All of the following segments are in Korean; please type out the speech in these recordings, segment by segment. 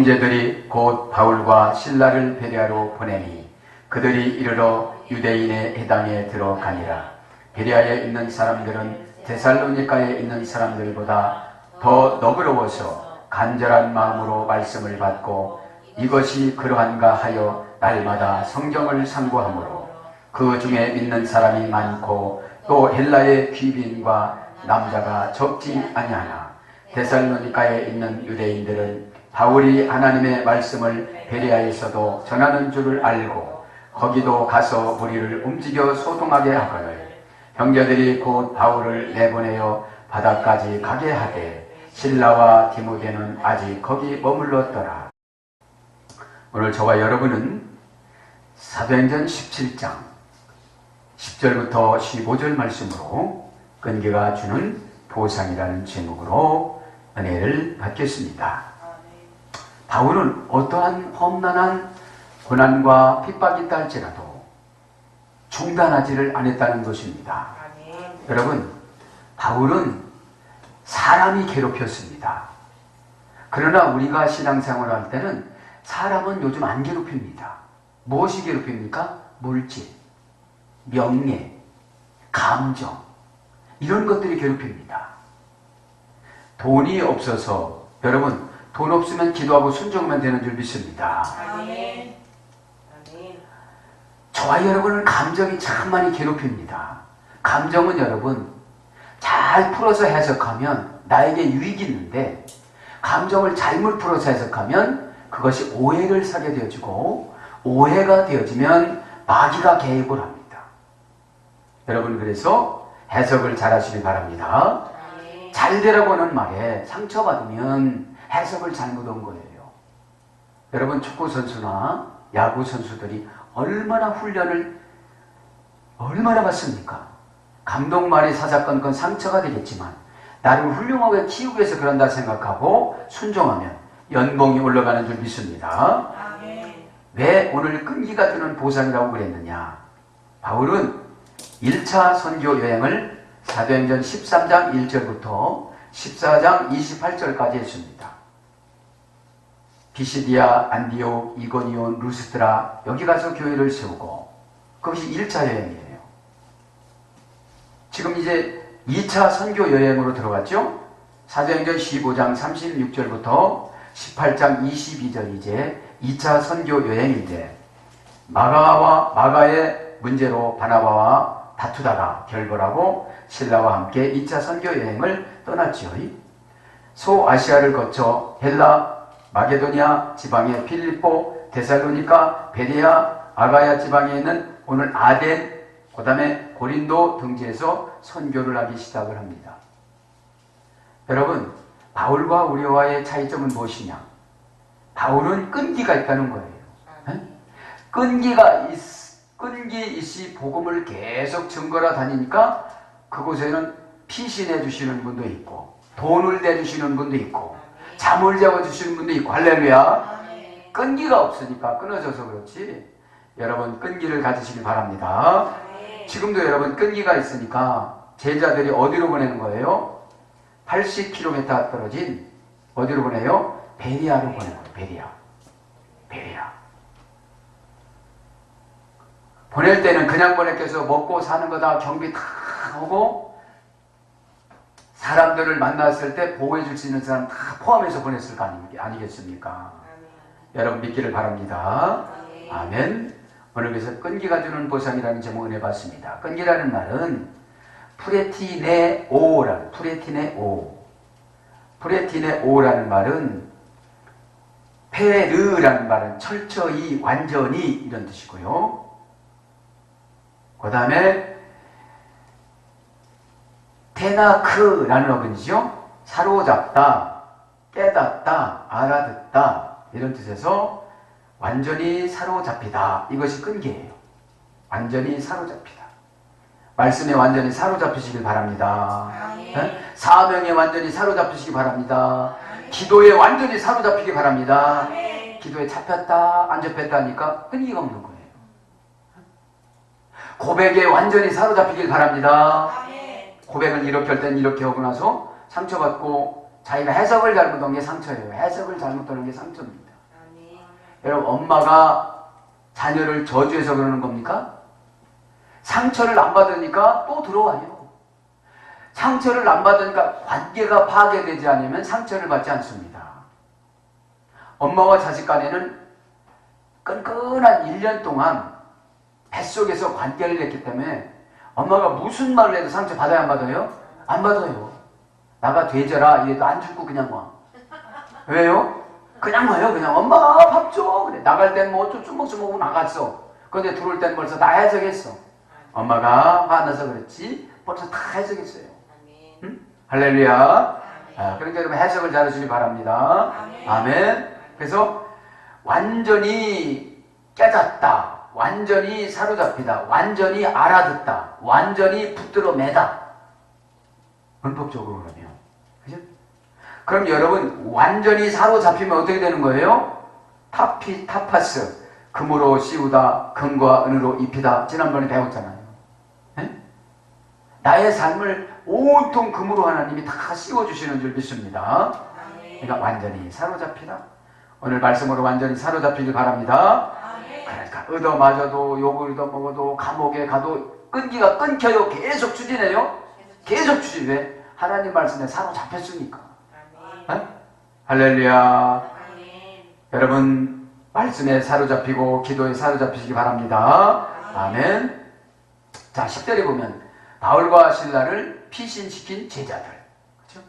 형제들이 곧 바울과 실라를 베레아로 보내니 그들이 이르러 유대인의 회당에 들어가니라. 베레아에 있는 사람들은 데살로니가에 있는 사람들보다 더 너그러워서 간절한 마음으로 말씀을 받고 이것이 그러한가 하여 날마다 성경을 상고하므로 그 중에 믿는 사람이 많고 또 헬라의 귀빈과 남자가 적지 아니하나 데살로니가에 있는 유대인들은 바울이 하나님의 말씀을 베레아에서도 전하는 줄을 알고 거기도 가서 무리를 움직여 소동하게 하거늘 형제들이 곧 바울을 내보내어 바다까지 가게 하되 실라와 디모데는 아직 거기 머물렀더라. 오늘 저와 여러분은 사도행전 17장 10절부터 15절 말씀으로 끈기가 주는 보상이라는 제목으로 은혜를 받겠습니다. 바울은 어떠한 험난한 고난과 핍박이 있다 할지라도 중단하지를 않았다는 것입니다. 여러분, 바울은 사람이 괴롭혔습니다. 그러나 우리가 신앙생활을 할 때는 사람은 요즘 안 괴롭힙니다. 무엇이 괴롭힙니까? 물질, 명예, 감정, 이런 것들이 괴롭힙니다. 돈이 없어서, 여러분, 돈 없으면 기도하고 순종하면 되는 줄 믿습니다. 아멘. 저와 여러분은 감정이 참 많이 괴롭힙니다. 감정은 여러분 잘 풀어서 해석하면 나에게 유익이 있는데 감정을 잘못 풀어서 해석하면 그것이 오해를 사게 되어지고 오해가 되어지면 마귀가 개입을 합니다. 여러분 그래서 해석을 잘 하시기 바랍니다. 잘 되라고 하는 말에 상처받으면 해석을 잘못한 거예요. 여러분 축구선수나 야구선수들이 얼마나 훈련을 얼마나 받습니까? 감독 말이 사사건건 상처가 되겠지만 나를 훌륭하게 키우기 위해서 그런다 생각하고 순종하면 연봉이 올라가는 줄 믿습니다. 왜 오늘 끈기가 드는 보상이라고 그랬느냐? 바울은 1차 선교 여행을 사도행전 13장 1절부터 14장 28절까지 했습니다. 비시디아, 안디옥, 이고니온, 루스드라 여기 가서 교회를 세우고 그것이 1차 여행이에요. 지금 이제 2차 선교 여행으로 들어갔죠. 사도행전 15장 36절부터 18장 22절 이제 2차 선교 여행인데 마가의 문제로 바나바와 다투다가 결별하고 신라와 함께 2차 선교 여행을 떠났죠. 소아시아를 거쳐 헬라, 마게도니아 지방의 필리포, 데살로니가, 베레아, 아가야 지방에 있는 오늘 아덴, 그 다음에 고린도 등지에서 선교를 하기 시작을 합니다. 여러분, 바울과 우리와의 차이점은 무엇이냐? 바울은 끈기가 있다는 거예요. 끈기 있이 복음을 계속 증거라 다니니까 그곳에는 피신해 주시는 분도 있고 돈을 내주시는 분도 있고 잠을 재워주시는 분도 있고 할렐루야. 끈기가 없으니까 끊어져서 그렇지 여러분 끈기를 가지시기 바랍니다. 지금도 여러분 끈기가 있으니까 제자들이 어디로 보내는 거예요? 80km 떨어진 어디로 보내요? 베리아로 보내는 거예요. 베리아. 보낼 때는 그냥 보냈겠어. 먹고 사는 거 다 경비 다 하고 사람들을 만났을 때 보호해 줄 수 있는 사람 다 포함해서 보냈을 거 아니겠습니까? 여러분 믿기를 바랍니다. 아멘. 오늘 그래서 끈기가 주는 보상이라는 제목을 해봤습니다. 끈기라는 말은 프레티네오라는 말은 페르라는 말은 철저히 완전히 이런 뜻이고요. 그 다음에 테나크라는 어근이죠. 사로잡다, 깨닫다, 알아듣다 이런 뜻에서 완전히 사로잡히다. 이것이 끈기예요. 완전히 사로잡히다. 말씀에 완전히 사로잡히시길 바랍니다. 사명에 완전히 사로잡히시기 바랍니다. 기도에 완전히 사로잡히기 바랍니다. 기도에 잡혔다 안 잡혔다 하니까 끈기가 없는 거예요. 고백에 완전히 사로잡히길 바랍니다. 고백을 이렇게 할 때는 이렇게 하고 나서 상처받고 자기가 해석을 잘못한 게 상처예요. 해석을 잘못하는 게 상처입니다. 여러분, 엄마가 자녀를 저주해서 그러는 겁니까? 상처를 안 받으니까 또 들어와요. 상처를 안 받으니까 관계가 파괴되지 않으면 상처를 받지 않습니다. 엄마와 자식 간에는 끈끈한 1년 동안 뱃속에서 관계를 했기 때문에 엄마가 무슨 말을 해도 상처 받아야 안 받아요? 안 받아요. 나가 돼져라 이래도 안 죽고 그냥 와. 왜요? 그냥 와요. 그냥 엄마 밥 줘. 그래. 나갈 땐 뭐 쭈먹쭈먹 나갔어. 그런데 들어올 땐 벌써 다 해석했어. 엄마가 화나서 그렇지 벌써 다 해석했어요. 응? 할렐루야. 그러니까 여러분 해석을 잘하시기 바랍니다. 아멘. 그래서 완전히 깨닫다, 완전히 사로잡히다, 완전히 알아듣다, 완전히 붙들어 매다. 문법적으로 그러면. 그죠? 그럼 여러분 완전히 사로잡히면 어떻게 되는 거예요? 타파스, 금으로 씌우다, 금과 은으로 입히다. 지난번에 배웠잖아요. 네? 나의 삶을 온통 금으로 하나님이 다 씌워주시는 줄 믿습니다. 그러니까 완전히 사로잡히다. 오늘 말씀으로 완전히 사로잡히길 바랍니다. 그러니까 얻어맞아도 욕을 얻어먹어도 감옥에 가도 끈기가 끊겨요. 계속 추진해요. 계속 추진해. 하나님 말씀에 사로잡혔으니까. 할렐루야. 여러분 말씀에 사로잡히고 기도에 사로잡히시기 바랍니다. 아멘. 자 10절에 보면 바울과 실라를 피신시킨 제자들. 그렇죠?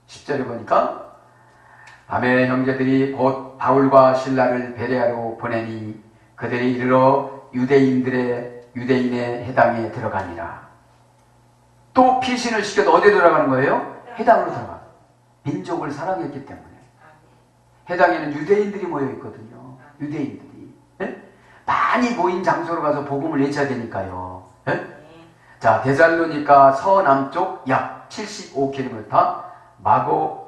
10절에 보니까 밤에 형제들이 곧 바울과 실라를 베레아로 보내니 그들이 이르러 유대인의 해당에 들어가니라. 또 피신을 시켜도 어디에 들어가는 거예요? 해당으로 들어가. 민족을 사랑했기 때문에. 해당에는 유대인들이 모여 있거든요. 유대인들이. 네? 많이 모인 장소로 가서 복음을 외쳐야 되니까요. 네? 자, 데살로니가 서남쪽 약 75km,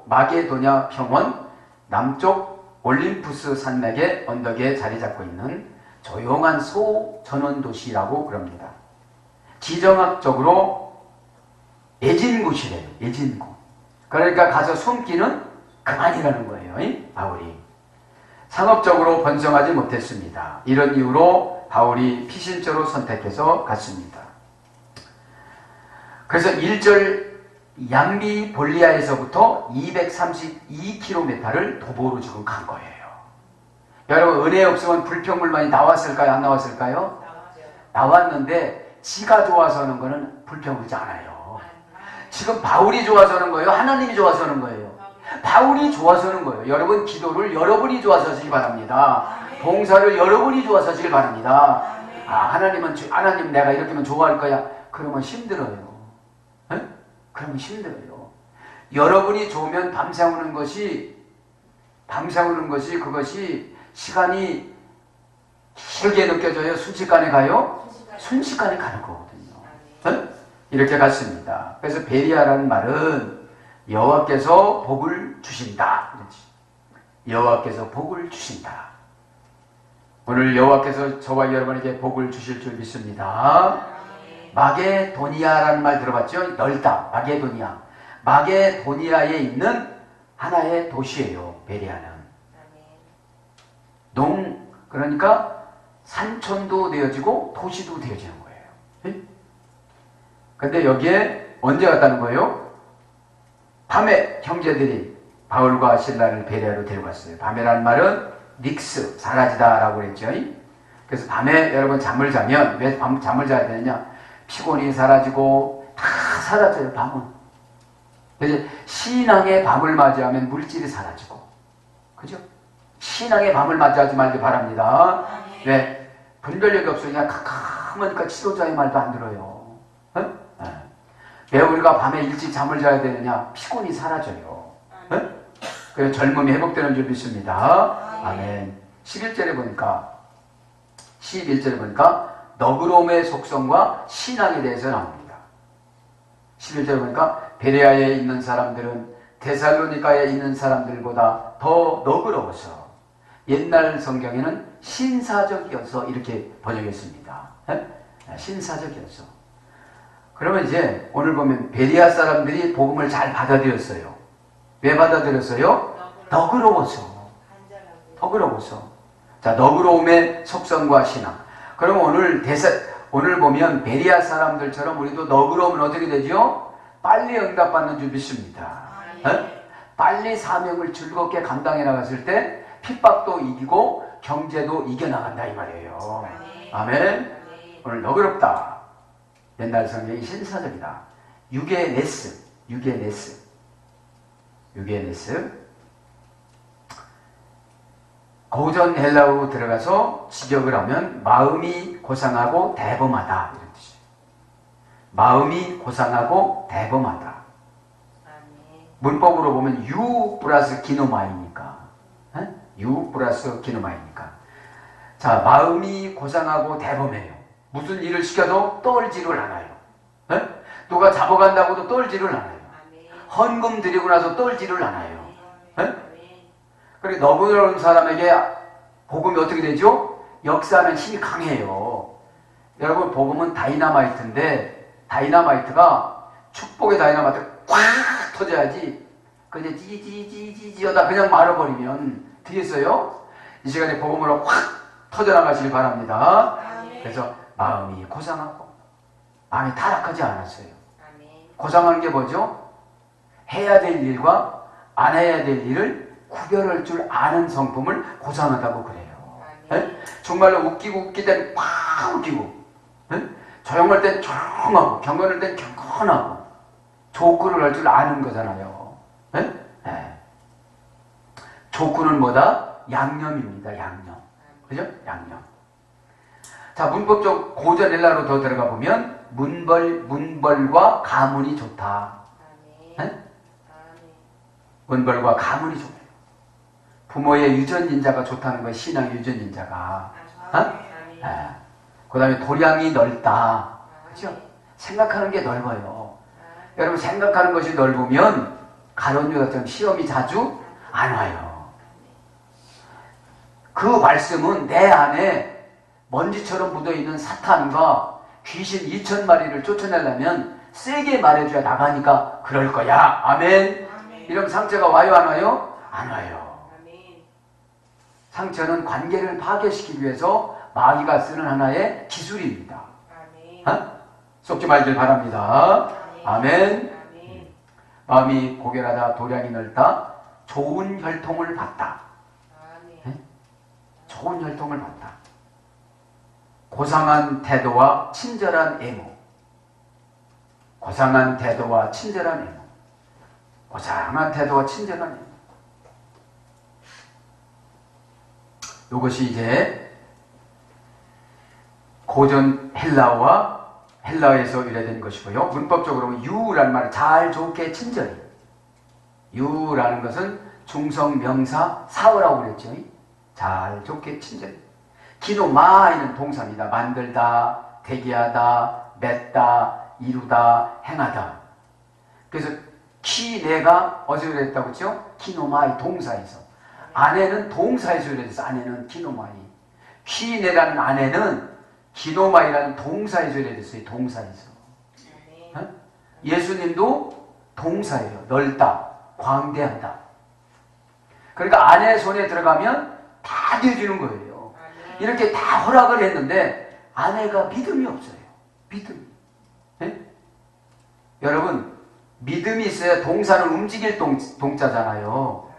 마게도냐 평원, 남쪽 올림푸스 산맥의 언덕에 자리 잡고 있는 조용한 소전원 도시라고 그럽니다. 지정학적으로 예진굿이래요. 예진굿. 그러니까 가서 숨기는 그만이라는 거예요. 바울이. 상업적으로 번성하지 못했습니다. 이런 이유로 바울이 피신처로 선택해서 갔습니다. 그래서 1절 양비 볼리아에서부터 232km를 도보로 지금 간 거예요. 여러분 은혜 없으면 불평불만이 나왔을까요? 안 나왔을까요? 나왔는데 지가 좋아서 하는 거는 불평하지 않아요. 지금 바울이 좋아서 하는 거예요? 하나님이 좋아서 하는 거예요? 바울이 좋아서 하는 거예요. 여러분 기도를 여러분이 좋아서 하시기 바랍니다. 봉사를 여러분이 좋아서 하시기 바랍니다. 하나님 내가 이렇게 하면 좋아할 거야. 그러면 힘들어요. 에? 그러면 힘들어요. 여러분이 좋으면 밤새우는 것이 그것이 시간이 길게 느껴져요? 순식간에 가요? 순식간에 가는 거거든요. 에? 이렇게 갔습니다. 그래서 베리아라는 말은 여호와께서 복을 주신다. 여호와께서 복을 주신다. 오늘 여호와께서 저와 여러분에게 복을 주실 줄 믿습니다. 마게도니아라는 말 들어봤죠? 넓다. 마게도니아. 마게도니아에 있는 하나의 도시예요. 베리아는. 그러니까 산촌도 되어지고 도시도 되어지는 거예요. 근데 여기에 언제 갔다는 거예요? 밤에 형제들이 바울과 실라를 베레아로 데려갔어요. 밤에라는 말은 닉스, 사라지다라고 그랬죠. 그래서 밤에 여러분 잠을 자면 왜 잠을 자야 되느냐? 피곤이 사라지고 다 사라져요. 밤은. 그래서 신앙의 밤을 맞이하면 물질이 사라지고, 그죠? 신앙의 밤을 맞이하지 말기 바랍니다. 왜? 분별력이 없으니까 캄캄하니까 지도자의 말도 안 들어요. 왜 우리가 밤에 일찍 잠을 자야 되느냐? 피곤이 사라져요. 그래서 젊음이 회복되는 줄 믿습니다. 아멘. 11절에 보니까 너그러움의 속성과 신앙에 대해서 나옵니다. 11절에 보니까 베레아에 있는 사람들은 데살로니가에 있는 사람들보다 더 너그러워서, 옛날 성경에는 신사적이어서 이렇게 번역했습니다. 신사적이어서. 그러면 이제 오늘 보면 베리아 사람들이 복음을 잘 받아들였어요. 왜 받아들였어요? 너그러워서. 자, 너그러움의 속성과 신앙. 그럼 오늘 보면 베리아 사람들처럼 우리도 너그러움은 어떻게 되죠? 빨리 응답받는 줄 믿습니다. 빨리 사명을 즐겁게 감당해 나갔을 때 핍박도 이기고 경제도 이겨나간다 이 말이에요. 아멘. 오늘 너그럽다. 옛날 성경이 신사적이다. 유게네스. 고전 헬라어로 들어가서 직역을 하면 마음이 고상하고 대범하다 이런 뜻이에요. 마음이 고상하고 대범하다. 문법으로 보면 유 플러스 기노마이니까. 유 플러스 기노마이니까. 자, 마음이 고상하고 대범해요. 무슨 일을 시켜도 떨지를 않아요. 누가 잡아간다고도 떨지를 않아요. 헌금 드리고 나서 떨지를 않아요. 그리고 너그러운 사람에게 복음이 어떻게 되죠? 역사하는 힘이 강해요. 여러분, 복음은 다이너마이트인데 다이너마이트가 축복의 다이너마이트가 꽉 터져야지 그냥 지지지지지 하다 그냥 말아버리면 되겠어요? 이 시간에 복음으로 확 터져나가시길 바랍니다. 그래서 마음이 고상하고 마음이 타락하지 않았어요. 고상한 게 뭐죠? 해야 될 일과 안 해야 될 일을 구별할 줄 아는 성품을 고상하다고 그래요. 정말로 웃기고 웃길 땐 팍 웃기고, 조용할 땐 조용하고 경건할 땐 경건하고 조건을 할 줄 아는 거잖아요. 조건은 뭐다? 양념입니다. 양념. 그죠? 양념. 자, 문법적 고전 헬라로 더 들어가 보면 문벌과 가문이 좋다. 문벌과 가문이 좋다. 부모의 유전인자가 좋다는 거예요. 신앙의 유전인자가. 그 다음에 도량이 넓다. 그죠? 생각하는 게 넓어요. 여러분, 생각하는 것이 넓으면 가론유다처럼 시험이 자주 안 와요. 그 말씀은 내 안에 먼지처럼 묻어있는 사탄과 귀신 2,000마리를 쫓아내려면 세게 말해줘야 나가니까 그럴 거야. 아멘. 이러면 상처가 와요, 안 와요? 안 와요. 상처는 관계를 파괴시키기 위해서 마귀가 쓰는 하나의 기술입니다. 속지 말길 바랍니다. 아멘. 마음이 고결하다, 도량이 넓다, 좋은 혈통을 받다. 좋은 혈통을 받다. 고상한 태도와 친절한 애모. 고상한 태도와 친절한 애모. 고상한 태도와 친절한 애모. 이것이 이제 고전 헬라어에서 유래된 것이고요. 문법적으로 유라는 말은 잘, 좋게, 친절히. 유라는 것은 중성 명사 사어라고 그랬죠. 잘, 좋게, 친절히. 기노마이는 동사입니다. 만들다, 대기하다, 맺다, 이루다, 행하다. 그래서 키네가 어디서 유래됐다고 했죠? 기노마이 동사에서. 아내는 동사에서 유래돼서 아내는 기노마이. 키네라는 아내는 기노마이라는 동사에서 유래됐어요. 동사에서. 예수님도 동사예요. 넓다, 광대한다. 그러니까 아내 손에 들어가면 다 되어주는 거예요. 이렇게 다 허락을 했는데 아내가 믿음이 없어요. 믿음이. 여러분, 믿음이 있어야 동사는 움직일 동자잖아요.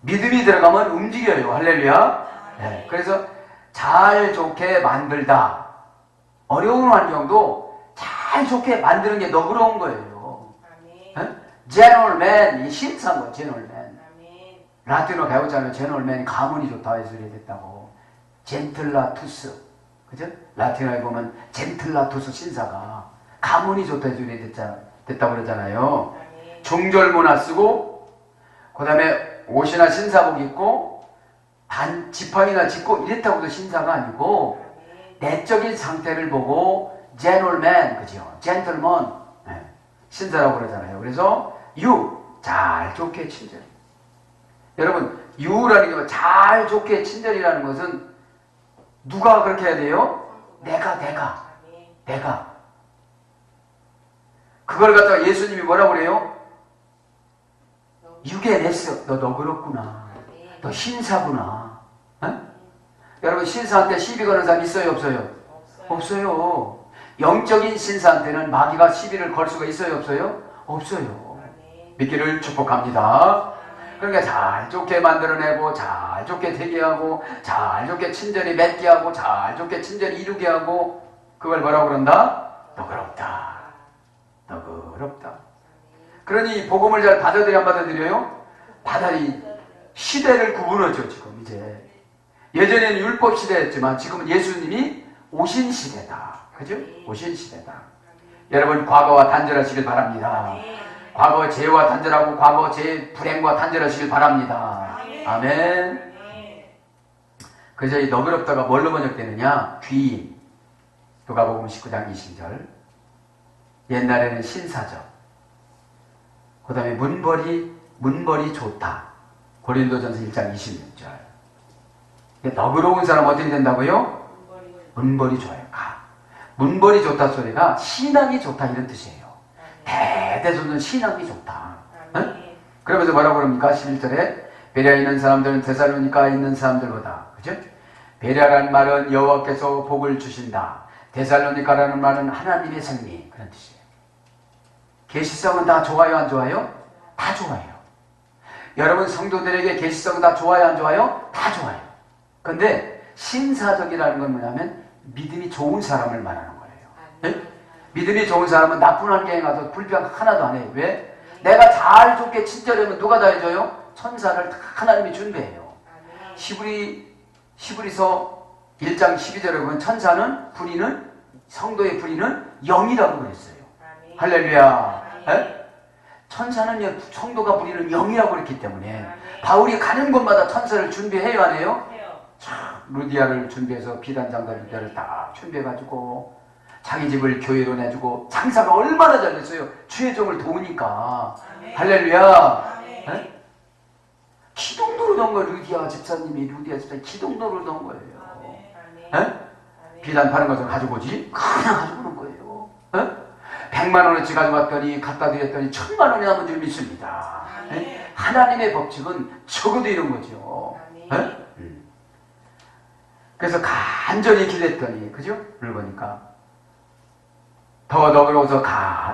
믿음이 들어가면 움직여요. 할렐루야. 그래서 잘 좋게 만들다. 어려운 환경도 잘 좋게 만드는 게 너그러운 거예요. 제너럴맨, 이 신사인 거예요. 제너럴맨. 라틴어 배웠잖아요. 제너럴맨이 가문이 좋다 해서 이래 됐다고. 젠틀라투스. 그죠? 라틴어에 보면 젠틀라투스 신사가 가문이 좋다 해서 이래 됐다고 그러잖아요. 중절모나 쓰고, 그 다음에 옷이나 신사복 입고, 지팡이나 짚고 이랬다고 해서 신사가 아니고, 내적인 상태를 보고, 제너럴맨, 그죠? 젠틀먼, 신사라고 그러잖아요. 그래서, 잘 좋게 친절. 여러분, 유라는 게 잘 좋게 친절이라는 것은 누가 그렇게 해야 돼요? 내가. 그걸 갖다가 예수님이 뭐라고 그래요? 유게네스, 너 너그럽구나. 너 신사구나. 어? 여러분 신사한테 시비 거는 사람 있어요 없어요? 없어요. 영적인 신사한테는 마귀가 시비를 걸 수가 있어요 없어요? 없어요. 믿기를 축복합니다. 그러니까 잘 좋게 만들어내고 잘 좋게 되게 하고 잘 좋게 친절히 맺게 하고 잘 좋게 친절히 이루게 하고 그걸 뭐라고 그런다? 너그럽다. 너그럽다. 그러니 복음을 잘 받아들여 안 받아들여요? 받아들이 시대를 구분하죠 지금 이제. 예전에는 율법 시대였지만 지금은 예수님이 오신 시대다. 그죠? 오신 시대다. 여러분 과거와 단절하시길 바랍니다. 과거 죄와 단절하고 과거 죄 불행과 단절하시길 바랍니다. 아멘. 그래서 이 너그럽다가 뭘로 번역되느냐? 귀인. 누가복음 19장 20절. 옛날에는 신사적. 그 다음에 문벌이 좋다. 고린도전서 1장 26절. 너그러운 사람 어떻게 된다고요? 문벌이 좋아요. 문벌이 좋다 소리가 신앙이 좋다 이런 뜻이에요. 대대손손 신앙이 좋다. 응? 그러면서 뭐라고 그럽니까? 11절에 베레아에 있는 사람들은 데살로니가에 있는 사람들보다, 그죠? 베레아라는 말은 여호와께서 복을 주신다. 데살로니가라는 말은 하나님의 승리, 그런 뜻이에요. 계시성은 다 좋아요 안 좋아요? 다 좋아요. 여러분 성도들에게 계시성 다 좋아요 안 좋아요? 다 좋아요. 근데 신사적이라는 건 뭐냐면 믿음이 좋은 사람을 말하는 거예요. 네? 믿음이 좋은 사람은 나쁜 환경에 가서 불평 하나도 안 해요. 왜? 내가 잘 좋게 친절하면 누가 다 해줘요? 천사를 다 하나님이 준비해요. 시브리서 1장 12절에 보면 천사는 불의는 성도의 불의는 영이라고 그랬어요. 할렐루야. 네? 천사는 성도가 부리는 영이라고 그랬기 때문에 바울이 가는 곳마다 천사를 준비해요 안 해요? 참 루디아를 준비해서 비단장과 루디아를 다 준비해가지고 자기 집을 교회로 내주고 장사가 얼마나 잘 됐어요. 주의 종을 도우니까. 할렐루야. 네? 기둥도로 넣은 거예요. 루디아 집사님이 기둥도로 넣은 거예요. 네? 비단 파는 것을 가지고 오지? 그냥 가지고 오는 거예요. 네? 100만 원어치 가져왔더니 갖다 드렸더니 1000만 원이 남은 줄 믿습니다. 네? 하나님의 법칙은 적어도 이런 거죠. 네? 그래서 간절히 기도했더니, 그죠? 를 보니까 더 너그러워서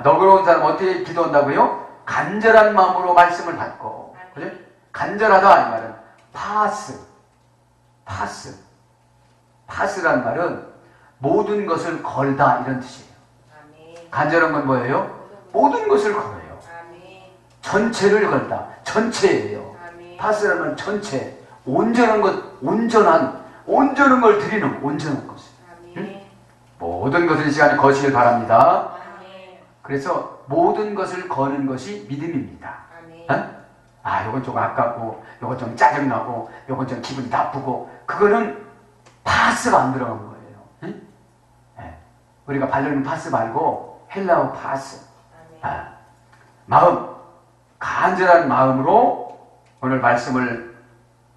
너그러운 사람 어떻게 기도한다고요? 간절한 마음으로 말씀을 받고, 그죠? 간절하다 이 말은 파스라는 말은 모든 것을 걸다 이런 뜻이에요. 간절한 건 뭐예요? 모든 것을 걸어요. 전체를 걸다. 전체예요. 파스라는 건 전체. 온전한 것, 온전한 걸 드리는 온전한 것을. 응? 모든 것을 이 시간에 거시길 바랍니다. 그래서 모든 것을 거는 것이 믿음입니다. 응? 요건 좀 아깝고, 요건 좀 짜증나고, 요건 좀 기분이 나쁘고, 그거는 파스가 안 들어간 거예요. 응? 네. 우리가 바르는 파스 말고 헬라어 파스. 마음, 간절한 마음으로 오늘 말씀을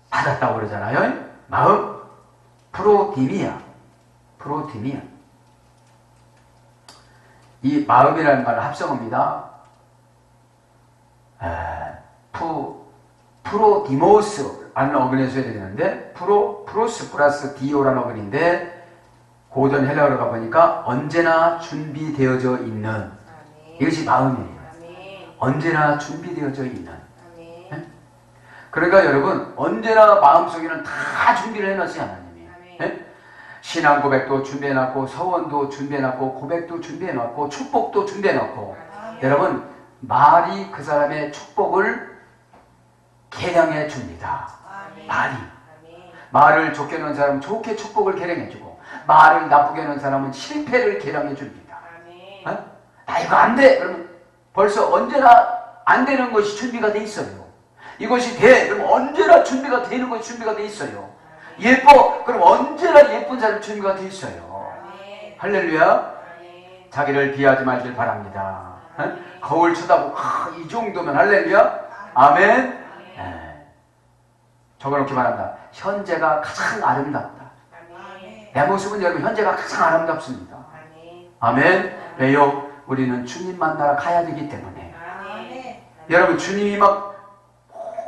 받았다고 그러잖아요. 마음, 프로디미아. 이 마음이라는 말은 합성어입니다. 프로디모스라는 어근에서 써야 되는데 프로스 플러스 디오라는 어근인데 고전 헬라어로 가보니까 언제나 준비되어져 있는 이것이 마음이에요. 언제나 준비되어져 있는. 네? 그러니까 여러분 언제나 마음속에는 다 준비를 해놨어요 하나님이. 네? 신앙 고백도 준비해놨고 서원도 준비해놨고 고백도 준비해놨고 축복도 준비해놨고 여러분 말이 그 사람의 축복을 개량해 줍니다. 말을 좋게 하는 사람은 좋게 축복을 개량해 주고 말을 나쁘게 하는 사람은 실패를 개량해 줍니다. 나 이거 안 돼! 그러면 벌써 언제나 안 되는 것이 준비가 돼 있어요. 이것이 돼! 그럼 언제나 준비가 되는 것이 준비가 돼 있어요. 예뻐! 그럼 언제나 예쁜 사람이 준비가 돼 있어요. 할렐루야! 자기를 비하지 말길 바랍니다. 거울 쳐다보고 이 정도면 할렐루야? 아멘? 적어놓기 바랍니다. 현재가 가장 아름답다. 내 모습은 여러분 현재가 가장 아름답습니다. 아멘? 왜요? 우리는 주님 만나러 가야 되기 때문에 여러분 주님이 막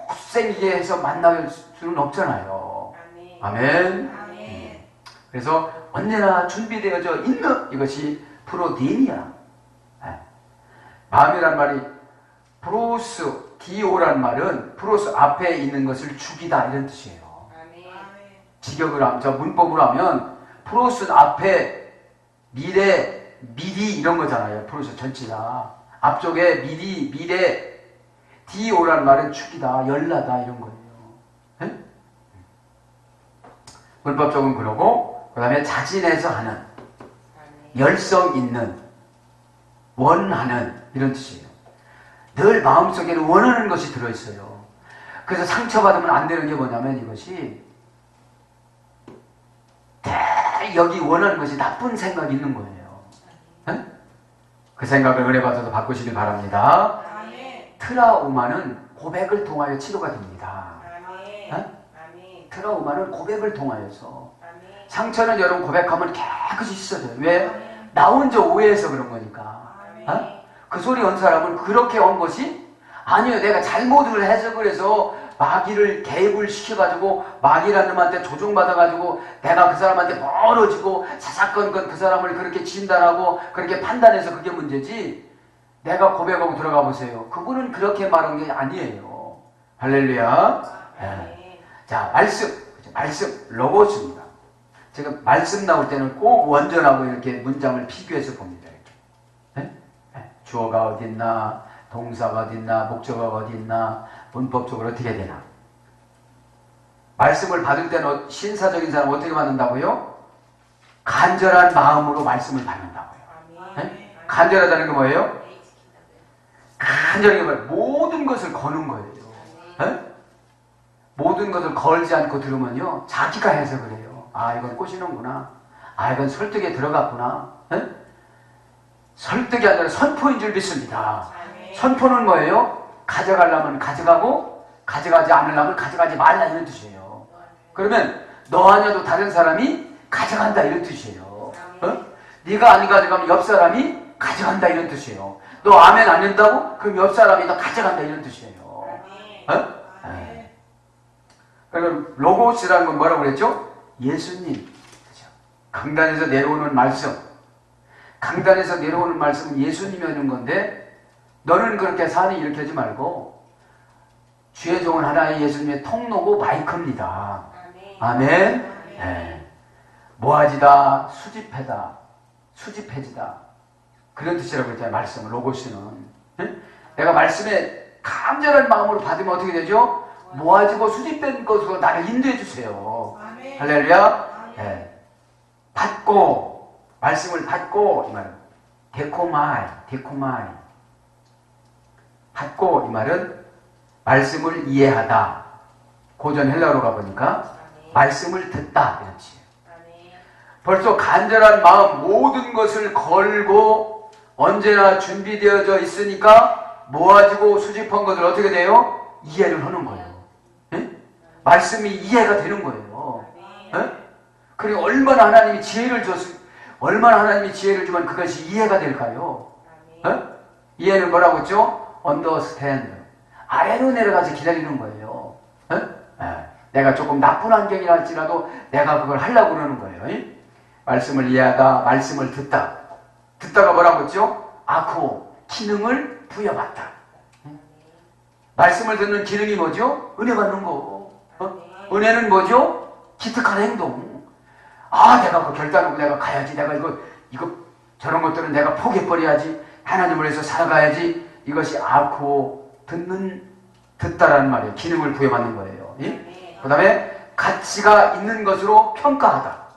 못생기게 해서 만날 수는 없잖아요. 아멘. 그래서 언제나 준비되어져 있는 이것이 프로디니아. 마음이란 말이 프로스 디오란 말은 프로스 앞에 있는 것을 죽이다 이런 뜻이에요. 직역을 하면, 저 문법으로 하면 프로스 앞에 미래, 미리 이런 거잖아요. 프로스 전체가 앞쪽에 미리, 미래, 디오란 말은 죽이다, 열나다 이런 거예요. 네? 문법적은 그러고 그 다음에 자진해서 하는, 열성 있는, 원하는 이런 뜻이에요. 늘 마음속에는 원하는 것이 들어있어요. 그래서 상처받으면 안 되는 게 뭐냐면 이것이 여기 원하는 것이 나쁜 생각이 있는 거예요. 네? 그 생각을 은혜 받아서 바꾸시길 바랍니다. 트라우마는 고백을 통하여 치료가 됩니다. 네? 트라우마는 고백을 통하여서. 상처는 여러분 고백하면 깨끗이 씻어져요. 왜? 나 혼자 오해해서 그런 거니까. 그 소리 온 사람은 그렇게 온 것이 아니에요. 내가 잘못을 해서 그래서 마귀를 개입을 시켜가지고 마귀라는 놈한테 조종받아가지고 내가 그 사람한테 멀어지고 사사건건 그 사람을 그렇게 진단하고 그렇게 판단해서 그게 문제지. 내가 고백하고 들어가 보세요. 그분은 그렇게 말한 게 아니에요. 할렐루야. 네. 자, 말씀 로고스입니다. 제가 말씀 나올 때는 꼭 원전하고 이렇게 문장을 비교해서 봅니다. 이렇게. 네? 주어가 어디 있나, 동사가 어디 있나, 목적어가 어디 있나, 문법적으로 어떻게 되나. 말씀을 받을 때는 신사적인 사람 어떻게 받는다고요? 간절한 마음으로 말씀을 받는다고요. 네? 간절하다는 게 뭐예요? 간절하게 말, 모든 것을 거는 거예요. 네? 모든 것을 걸지 않고 들으면요, 자기가 해서 그래요. 아, 이건 꼬시는구나. 아, 이건 설득에 들어갔구나. 네? 설득이 아니라 선포인 줄 믿습니다. 선포는 뭐예요? 가져가려면 가져가고 가져가지 않으려면 가져가지 말라 이런 뜻이에요. 그러면 너 아니어도 다른 사람이 가져간다 이런 뜻이에요. 어? 네가 안 가져가면 옆 사람이 가져간다 이런 뜻이에요. 너 아멘 안 한다고? 그럼 옆 사람이 너 가져간다 이런 뜻이에요. 어? 네. 그럼 로고스라는 건 뭐라고 그랬죠? 예수님. 그렇죠? 강단에서 내려오는 말씀. 강단에서 내려오는 말씀은 예수님이 하는 건데 너는 그렇게 사니 이렇게 하지 말고 주의 종은 하나의 예수님의 통로고 마이크입니다. 아멘. 네. 모아지다, 수집해다, 수집해지다. 그런 뜻이라고 했잖아요. 말씀을, 로고스는. 네? 내가 말씀에 간절한 마음으로 받으면 어떻게 되죠? 모아지고 수집된 것으로 나를 인도해 주세요. 할렐루야. 네. 받고, 말씀을 받고 이 말은 데코마이. 받고 이 말은 말씀을 이해하다. 고전 헬라어로 가보니까 말씀을 듣다 이런 뜻이에요. 벌써 간절한 마음 모든 것을 걸고 언제나 준비되어져 있으니까 모아지고 수집한 것을 어떻게 돼요? 이해를 하는 거예요. 네? 말씀이 이해가 되는 거예요. 네? 그리고 얼마나 하나님이 지혜를 주면 그것이 이해가 될까요? 네? 이해는 뭐라고 했죠? understand. 아래로 내려가서 기다리는 거예요. 네? 내가 조금 나쁜 환경이라 할지라도 내가 그걸 하려고 그러는 거예요. 말씀을 이해하다, 말씀을 듣다. 듣다가 뭐라고 했죠? 아코, 기능을 부여받다. 말씀을 듣는 기능이 뭐죠? 은혜 받는 거. 은혜는 뭐죠? 기특한 행동. 아, 내가 그 결단하고 내가 가야지. 내가 이거 저런 것들은 내가 포기해버려야지. 하나님을 위해서 살아가야지. 이것이 아코, 듣다라는 말이에요. 기능을 부여받는 거예요. 그 다음에 가치가 있는 것으로 평가하다.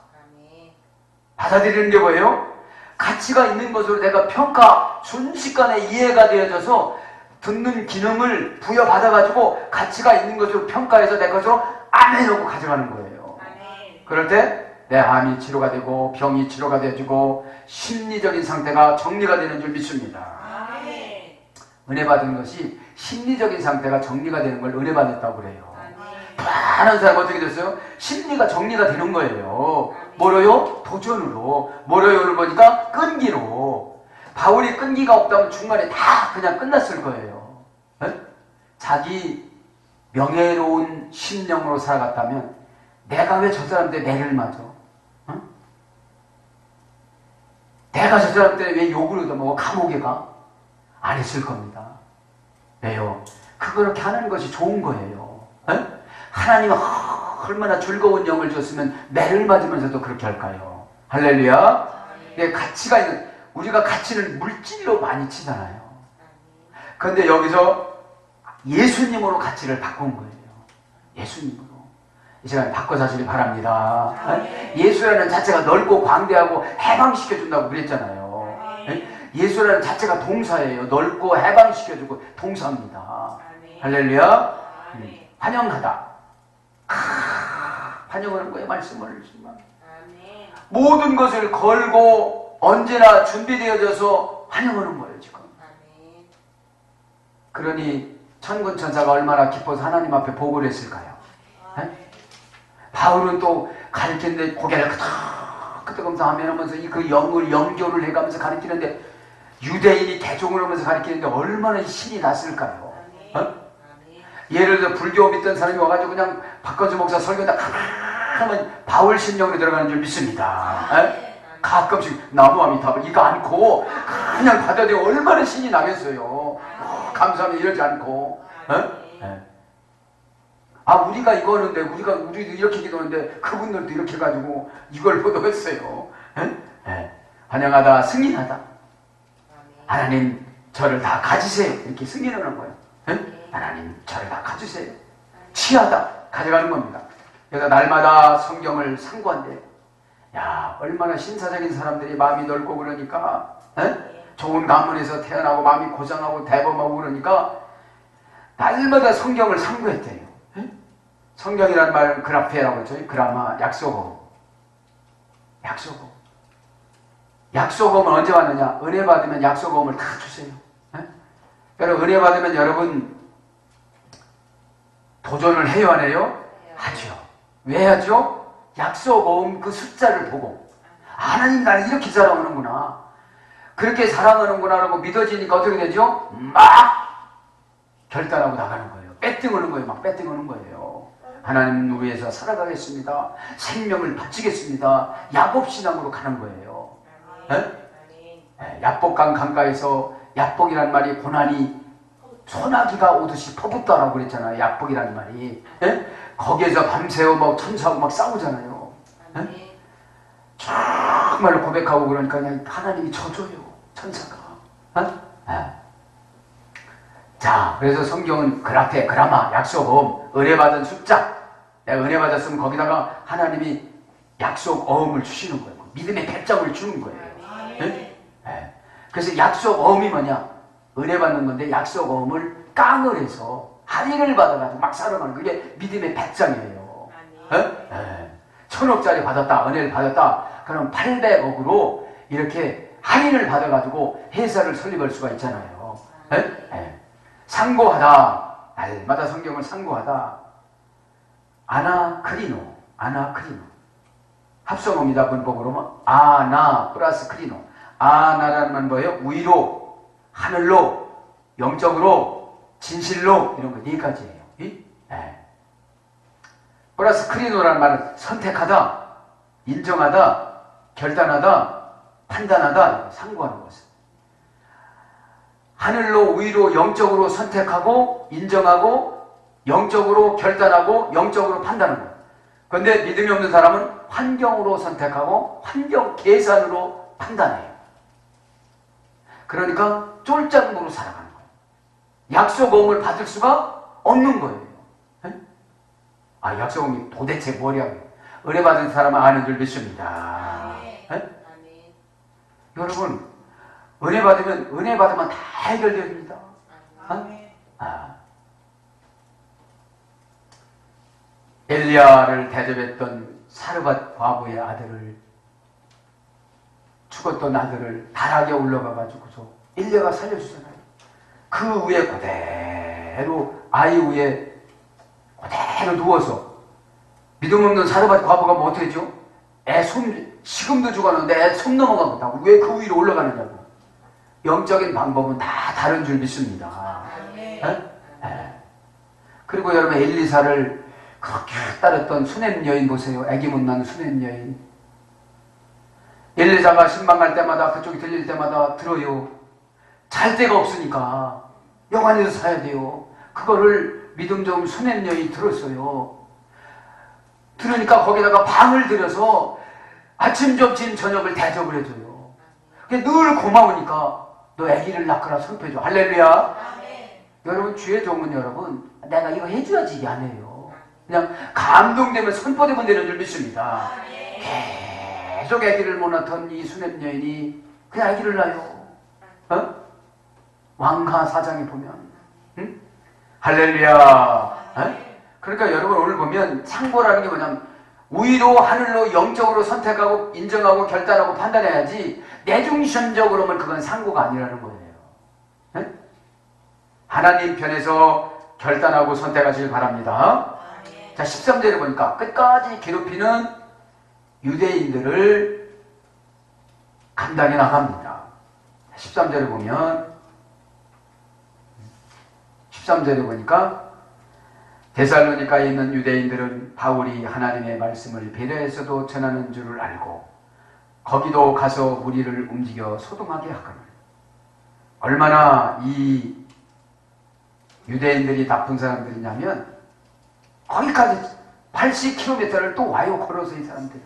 받아들이는 게 뭐예요? 가치가 있는 것으로 내가 순식간에 이해가 되어져서 듣는 기능을 부여받아가지고 가치가 있는 것으로 평가해서 내 것으로 아멘하고 가져가는 거예요. 그럴 때 내 암이 치료가 되고 병이 치료가 되어지고 심리적인 상태가 정리가 되는 줄 믿습니다. 은혜 받은 것이 심리적인 상태가 정리가 되는 걸 은혜 받았다고 그래요. 많은 사람 어떻게 됐어요? 심리가 정리가 되는 거예요. 뭐로요? 도전으로. 뭐로요를 보니까 끈기로. 바울이 끈기가 없다면 중간에 다 그냥 끝났을 거예요. 네? 자기 명예로운 심령으로 살아갔다면 내가 왜 저 사람 때문에 매를 맞아? 어? 내가 저 사람 때문에 왜 욕을 얻어먹어? 감옥에 가? 안 했을 겁니다. 왜요? 그렇게 하는 것이 좋은 거예요. 에? 하나님은 얼마나 즐거운 영을 줬으면 매를 맞으면서도 그렇게 할까요? 할렐루야. 가치가 있는, 우리가 가치를 물질로 많이 치잖아요. 그런데 여기서 예수님으로 가치를 바꾼 거예요. 예수님으로. 이 시간에 바꿔 사시기 바랍니다. 예수라는 자체가 넓고 광대하고 해방시켜준다고 그랬잖아요. 예수라는 자체가 동사예요. 넓고 해방시켜주고 동사입니다. 할렐루야. 환영하다. 환영하는 거예요. 말씀을. 모든 것을 걸고 언제나 준비되어져서 환영하는 거예요. 지금. 그러니 천군 천사가 얼마나 기뻐서 하나님 앞에 보고를 했을까요? 바울은 또 가르치는데 고개를 끄덕끄덕 하면서 그 영을 연교를 해가면서 가르치는데 유대인이 대종을 하면서 가르치는데 얼마나 신이 났을까요? 예를 들어 불교 믿던 사람이 와가지고 그냥 박건수 목사 설교다 하면 바울 심령으로 들어가는 줄 믿습니다. 가끔씩 나무함이 답을 이거 않고 그냥 받아들여 얼마나 신이 나겠어요. 감사합니다 이러지 않고. 우리가 이거 하는데 우리도 이렇게 기도하는데 그분들도 이렇게 해가지고 이걸 보도했어요. 환영하다, 승인하다. 하나님 저를 다 가지세요. 이렇게 승인하는 거예요. 하나님 저를 다 가지세요. 취하다, 가져가는 겁니다. 그래서 날마다 성경을 상고한대요. 야, 얼마나 신사적인 사람들이 마음이 넓고 그러니까 좋은 가문에서 태어나고 마음이 고상하고 대범하고 그러니까 날마다 성경을 상고했대요. 성경이라는 말은 그라페라고 했죠. 그라마, 약속어음. 약속어음은 언제 왔느냐? 은혜 받으면 약속어음을 다 주세요. 여러분 은혜 받으면 여러분 도전을 해요 안 해요? 하죠. 왜 하죠? 약속어음 그 숫자를 보고 하나님 나를 이렇게 사랑하는구나, 그렇게 사랑하는구나 라고 믿어지니까 어떻게 되죠? 막 결단하고 나가는 거예요. 배팅하는 거예요. 막 배팅하는 거예요. 하나님 위해서 살아가겠습니다. 생명을 바치겠습니다. 야복신앙으로 가는 거예요. 야복강 강가에서 야복이라는 말이 고난이 소나기가 오듯이 퍼붓다라고 그랬잖아요. 야복이라는 말이. 거기에서 밤새워 막 천사하고 막 싸우잖아요. 정말로 고백하고 그러니까 그냥 하나님이 져줘요. 천사가. 자, 그래서 성경은 그라페, 그라마, 약속어음, 은혜받은 숫자. 내가 은혜 받았으면 거기다가 하나님이 약속어음을 주시는 거예요. 믿음의 배짱을 주는 거예요. 그래서 약속어음이 뭐냐? 은혜 받는 건데 약속어음을 깡을 해서 할인을 받아가지고 막 사랑하는 그게 믿음의 배짱이에요. 1,000억짜리 받았다, 은혜를 받았다. 그럼 800억으로 이렇게 할인을 받아가지고 회사를 설립할 수가 있잖아요. 상고하다. 날마다 성경을 상고하다. 아나크리노. 합성어입니다. 문법으로 아나 플러스 크리노. 아나라는 말 뭐예요? 위로, 하늘로, 영적으로, 진실로, 이런 거 네 가지예요. 플러스 크리노라는 말은 선택하다, 인정하다, 결단하다, 판단하다, 상고하는 것을. 하늘로, 위로, 영적으로 선택하고, 인정하고, 영적으로 결단하고, 영적으로 판단하는 거예요. 그런데 믿음이 없는 사람은 환경으로 선택하고, 환경 계산으로 판단해요. 그러니까 쫄짝으로 살아가는 거예요. 약속어음을 받을 수가 없는 거예요. 약속어음이 도대체 뭐냐고. 은혜 받은 사람은 아는 줄 믿습니다. 여러분, 은혜 받으면 다 해결됩니다. 엘리야를 대접했던 사르밧 과부의 아들을, 죽었던 아들을 다락에 올라가가지고서 엘리야가 살려주잖아요. 그 위에 그대로, 아이 위에 그대로 누워서, 믿음 없는 사르밧 과부가 뭐 어떻게 했죠? 지금도 죽었는데 애 손 넘어간 거다. 왜 그 위로 올라가느냐고. 영적인 방법은 다 다른 줄 믿습니다. 그리고 여러분 엘리사를 그렇게 따랐던 수냄 여인 보세요. 아기 못 낳는 수냄 여인. 엘리사가 신방 갈 때마다 그쪽이 들릴 때마다 들어요. 잘 데가 없으니까 여관에서 사야 돼요. 그거를 믿음 좋은 수냄 여인이 들었어요. 들으니까 거기다가 방을 들여서 아침, 점심, 저녁을 대접을 해줘요. 늘 고마우니까 너 아기를 낳거라 선포해줘. 할렐루야. 여러분, 주의 종은 여러분, 내가 이거 해줘야지 이게 안 해요. 그냥 감동되면 선포되면 되는 줄 믿습니다. 계속 아기를 못 낳던 이 수냄 여인이 그 아기를 낳아요. 어? 왕하 4장에 보면, 응? 할렐루야. 어? 그러니까 여러분, 오늘 보면 상고라는 게 뭐냐면 위로 하늘로 영적으로 선택하고 인정하고 결단하고 판단해야지 내중심적으로는 그건 상고가 아니라는 거예요. 응? 하나님 편에서 결단하고 선택하시길 바랍니다. 자, 13절에 보니까 끝까지 괴롭히는 유대인들을 감당해 나갑니다. 13절에 보면 13절에 보니까 데살로니가에 있는 유대인들은 바울이 하나님의 말씀을 배려해서도 전하는 줄을 알고 거기도 가서 무리를 움직여 소동하게 하거늘. 얼마나 이 유대인들이 나쁜 사람들이냐면 거기까지 80km를 또 와요. 걸어서 이 사람들이.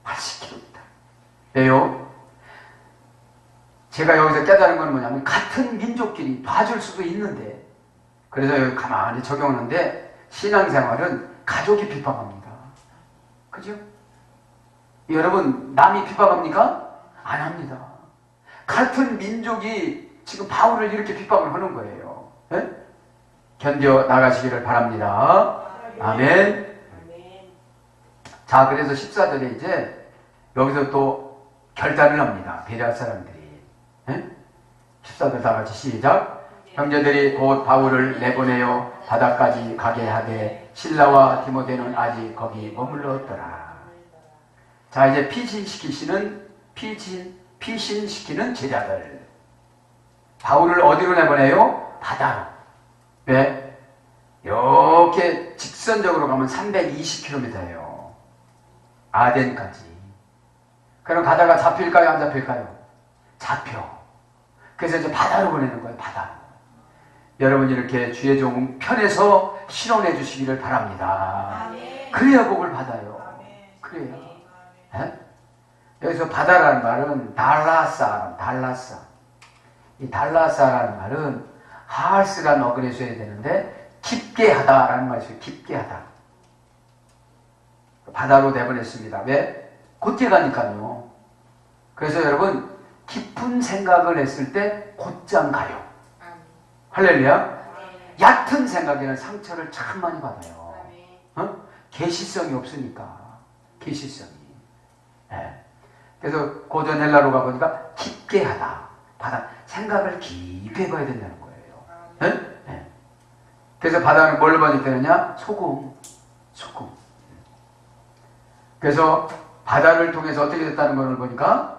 80km. 왜요? 제가 여기서 깨달은 건 뭐냐면 같은 민족끼리 봐줄 수도 있는데, 그래서 여기 가만히 적용하는데 신앙생활은 가족이 핍박합니다. 그죠? 여러분, 남이 핍박합니까? 안 합니다. 같은 민족이 지금 바울을 이렇게 핍박을 하는 거예요. 네? 견뎌 나가시기를 바랍니다. 아멘. 자, 그래서 14절에 이제 여기서 또 결단을 합니다. 배려할 사람들이. 네? 14절 다 같이 시작. 형제들이 곧 바울을 내보내어 바다까지 가게 하되 실라와 디모데는 아직 거기 머물렀더라. 자, 이제 피신시키는 제자들. 바울을 어디로 내보내요? 바다로. 왜? 이렇게 직선적으로 가면 320km예요. 아덴까지. 그럼 가다가 잡힐까요? 안 잡힐까요? 잡혀. 그래서 이제 바다로 보내는 거예요. 바다로. 여러분, 이렇게 주의 종 편에서 실현해 주시기를 바랍니다. 그래야 복을 받아요. 그래요. 네? 여기서 바다라는 말은 달라사. 이 달라사라는 말은 하알스라는 어근에 써야 되는데 깊게 하다라는 말이 있어요. 깊게 하다. 바다로 내보냈습니다. 왜? 곧게 가니까요. 그래서 여러분, 깊은 생각을 했을 때 곧장 가요. 할렐루야. 얕은 생각에는 상처를 참 많이 받아요. 어? 계시성이 없으니까. 계시성이. 네. 그래서 고전 헬라로 가보니까 깊게 하다. 바다. 생각을 깊이 해봐야 된다는 거예요. 네? 네. 그래서 바다는 뭘 번역되느냐? 소금. 그래서 바다를 통해서 어떻게 됐다는 걸 보니까,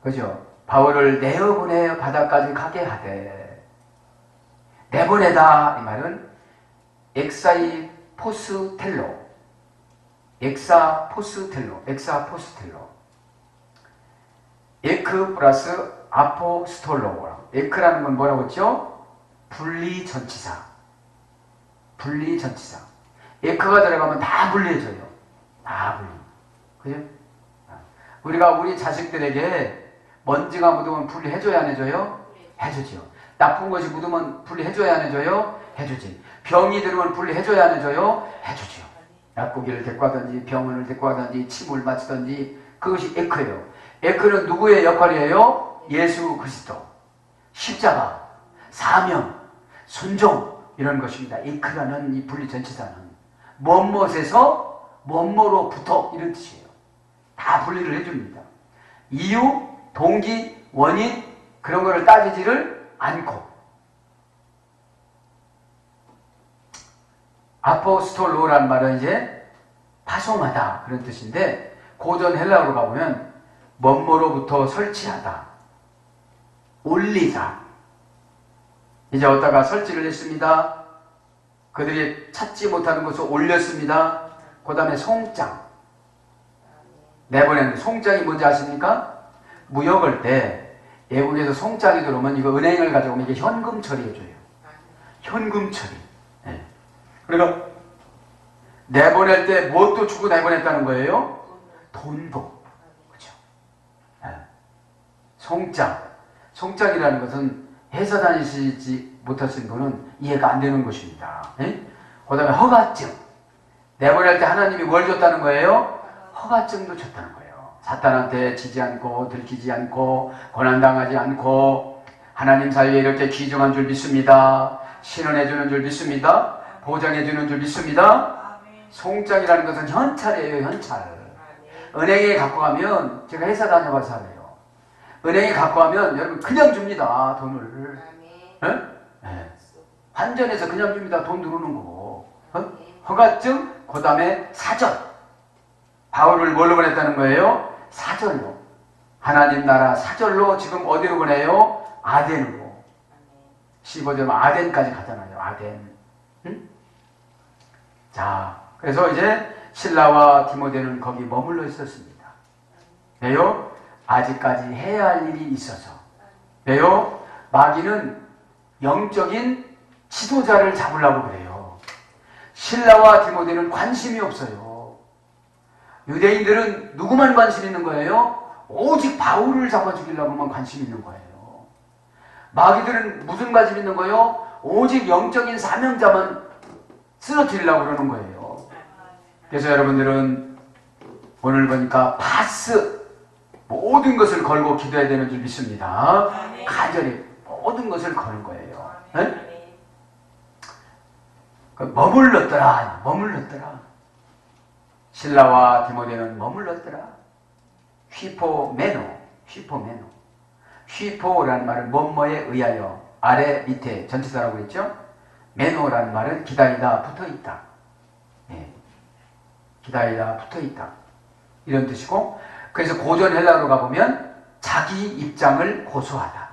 그죠? 바울을 내어보내 바다까지 가게 하되, 내보내다 이 말은 엑사포스텔로. 에크 플러스 아포스톨로. 에크라는 건 뭐라고 했죠? 분리전치사. 에크가 들어가면 다 분리해져요. 다 분리. 그죠? 우리가 우리 자식들에게 먼지가 묻으면 분리해줘야 안 해줘요? 해주죠. 나쁜 것이 묻으면 분리해줘야 안 해줘요? 해주지. 병이 들으면 분리해줘야 안 해줘요? 해주죠. 약국기를 데리고 가든지 병원을 데리고 가든지 침을 맞추든지 그것이 에크예요. 에크는 누구의 역할이에요? 예수 그리스도. 십자가, 사명, 순종 이런 것입니다. 에크라는 이 분리전치사는 뭐뭇에서 뭐뭐로부터 이런 뜻이에요. 다 분리를 해줍니다. 이유, 동기, 원인 그런 거를 따지지를 않고. 아포스톨로라는 말은 이제 파송하다 그런 뜻인데, 고전 헬라어로 가보면 뭐뭐로부터 설치하다, 올리다. 이제 어디다가 설치를 했습니다. 그들이 찾지 못하는 것을 올렸습니다. 그 다음에 송장. 내보내는 송장이 뭔지 아십니까? 무역할 때 외국에서 송장이 들어오면 이거 은행을 가져오면 이게 현금 처리해줘요. 현금 처리. 네. 그러니까 내보낼 때 무엇도 주고 내보냈다는 거예요? 돈도. 그렇죠. 네. 송장. 송장이라는 것은 회사 다니시지 못하신 분은 이해가 안 되는 것입니다. 네? 그 다음에 허가증. 내보낼 때 하나님이 뭘 줬다는 거예요? 허가증도 줬다는 거예요. 사탄한테 지지 않고 들키지 않고 고난당하지 않고 하나님 사이에 이렇게 귀중한 줄 믿습니다. 신원해주는 줄 믿습니다. 보장해주는 줄 믿습니다. 송장이라는 것은 현찰이에요. 현찰. 은행에 갖고 가면 제가 회사 다녀봐서 알아요. 은행에 갖고 가면 여러분 그냥 줍니다. 돈을. 네? 네. 환전해서 그냥 줍니다. 돈 들어오는 거고. 허가증, 그 다음에 사절. 바울을 뭘로 보냈다는 거예요? 사절로. 하나님 나라 사절로 지금 어디로 보내요? 아덴으로. 15절 아덴까지 가잖아요. 아덴. 응? 자, 그래서 이제 실라와 디모데는 거기 머물러 있었습니다. 왜요? 아직까지 해야 할 일이 있어서. 왜요? 마귀는 영적인 지도자를 잡으려고 그래요. 실라와 디모데는 관심이 없어요. 유대인들은 누구만 관심 있는 거예요? 오직 바울을 잡아 죽이려고만 관심 있는 거예요. 마귀들은 무슨 관심 있는 거예요? 오직 영적인 사명자만 쓰러뜨리려고 그러는 거예요. 그래서 여러분들은 오늘 보니까 파스 모든 것을 걸고 기도해야 되는 줄 믿습니다. 간절히 모든 것을 거는 거예요. 네? 머물렀더라. 머물렀더라. 실라와 디모데는 머물렀더라. 휘포메노. 휘포메노. 휘포라는 말은 뭐뭐에 의하여 아래 밑에 전치사라고 했죠. 메노라는 말은 기다리다 붙어있다. 예. 기다리다 붙어있다. 이런 뜻이고, 그래서 고전 헬라어로 가보면 자기 입장을 고수하다.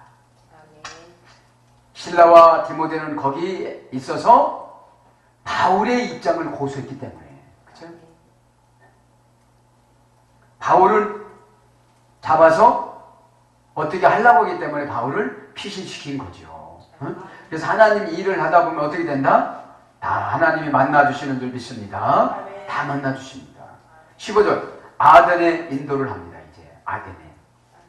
실라와 디모데는 거기 있어서 바울의 입장을 고수했기 때문에. 그렇죠? 바울을 잡아서 어떻게 하려고 하기 때문에 바울을 피신시킨 거죠. 응? 그래서 하나님이 일을 하다 보면 어떻게 된다? 다 하나님이 만나주시는 줄 믿습니다. 다 만나주십니다. 15절 아덴에 인도를 합니다. 이제 아덴에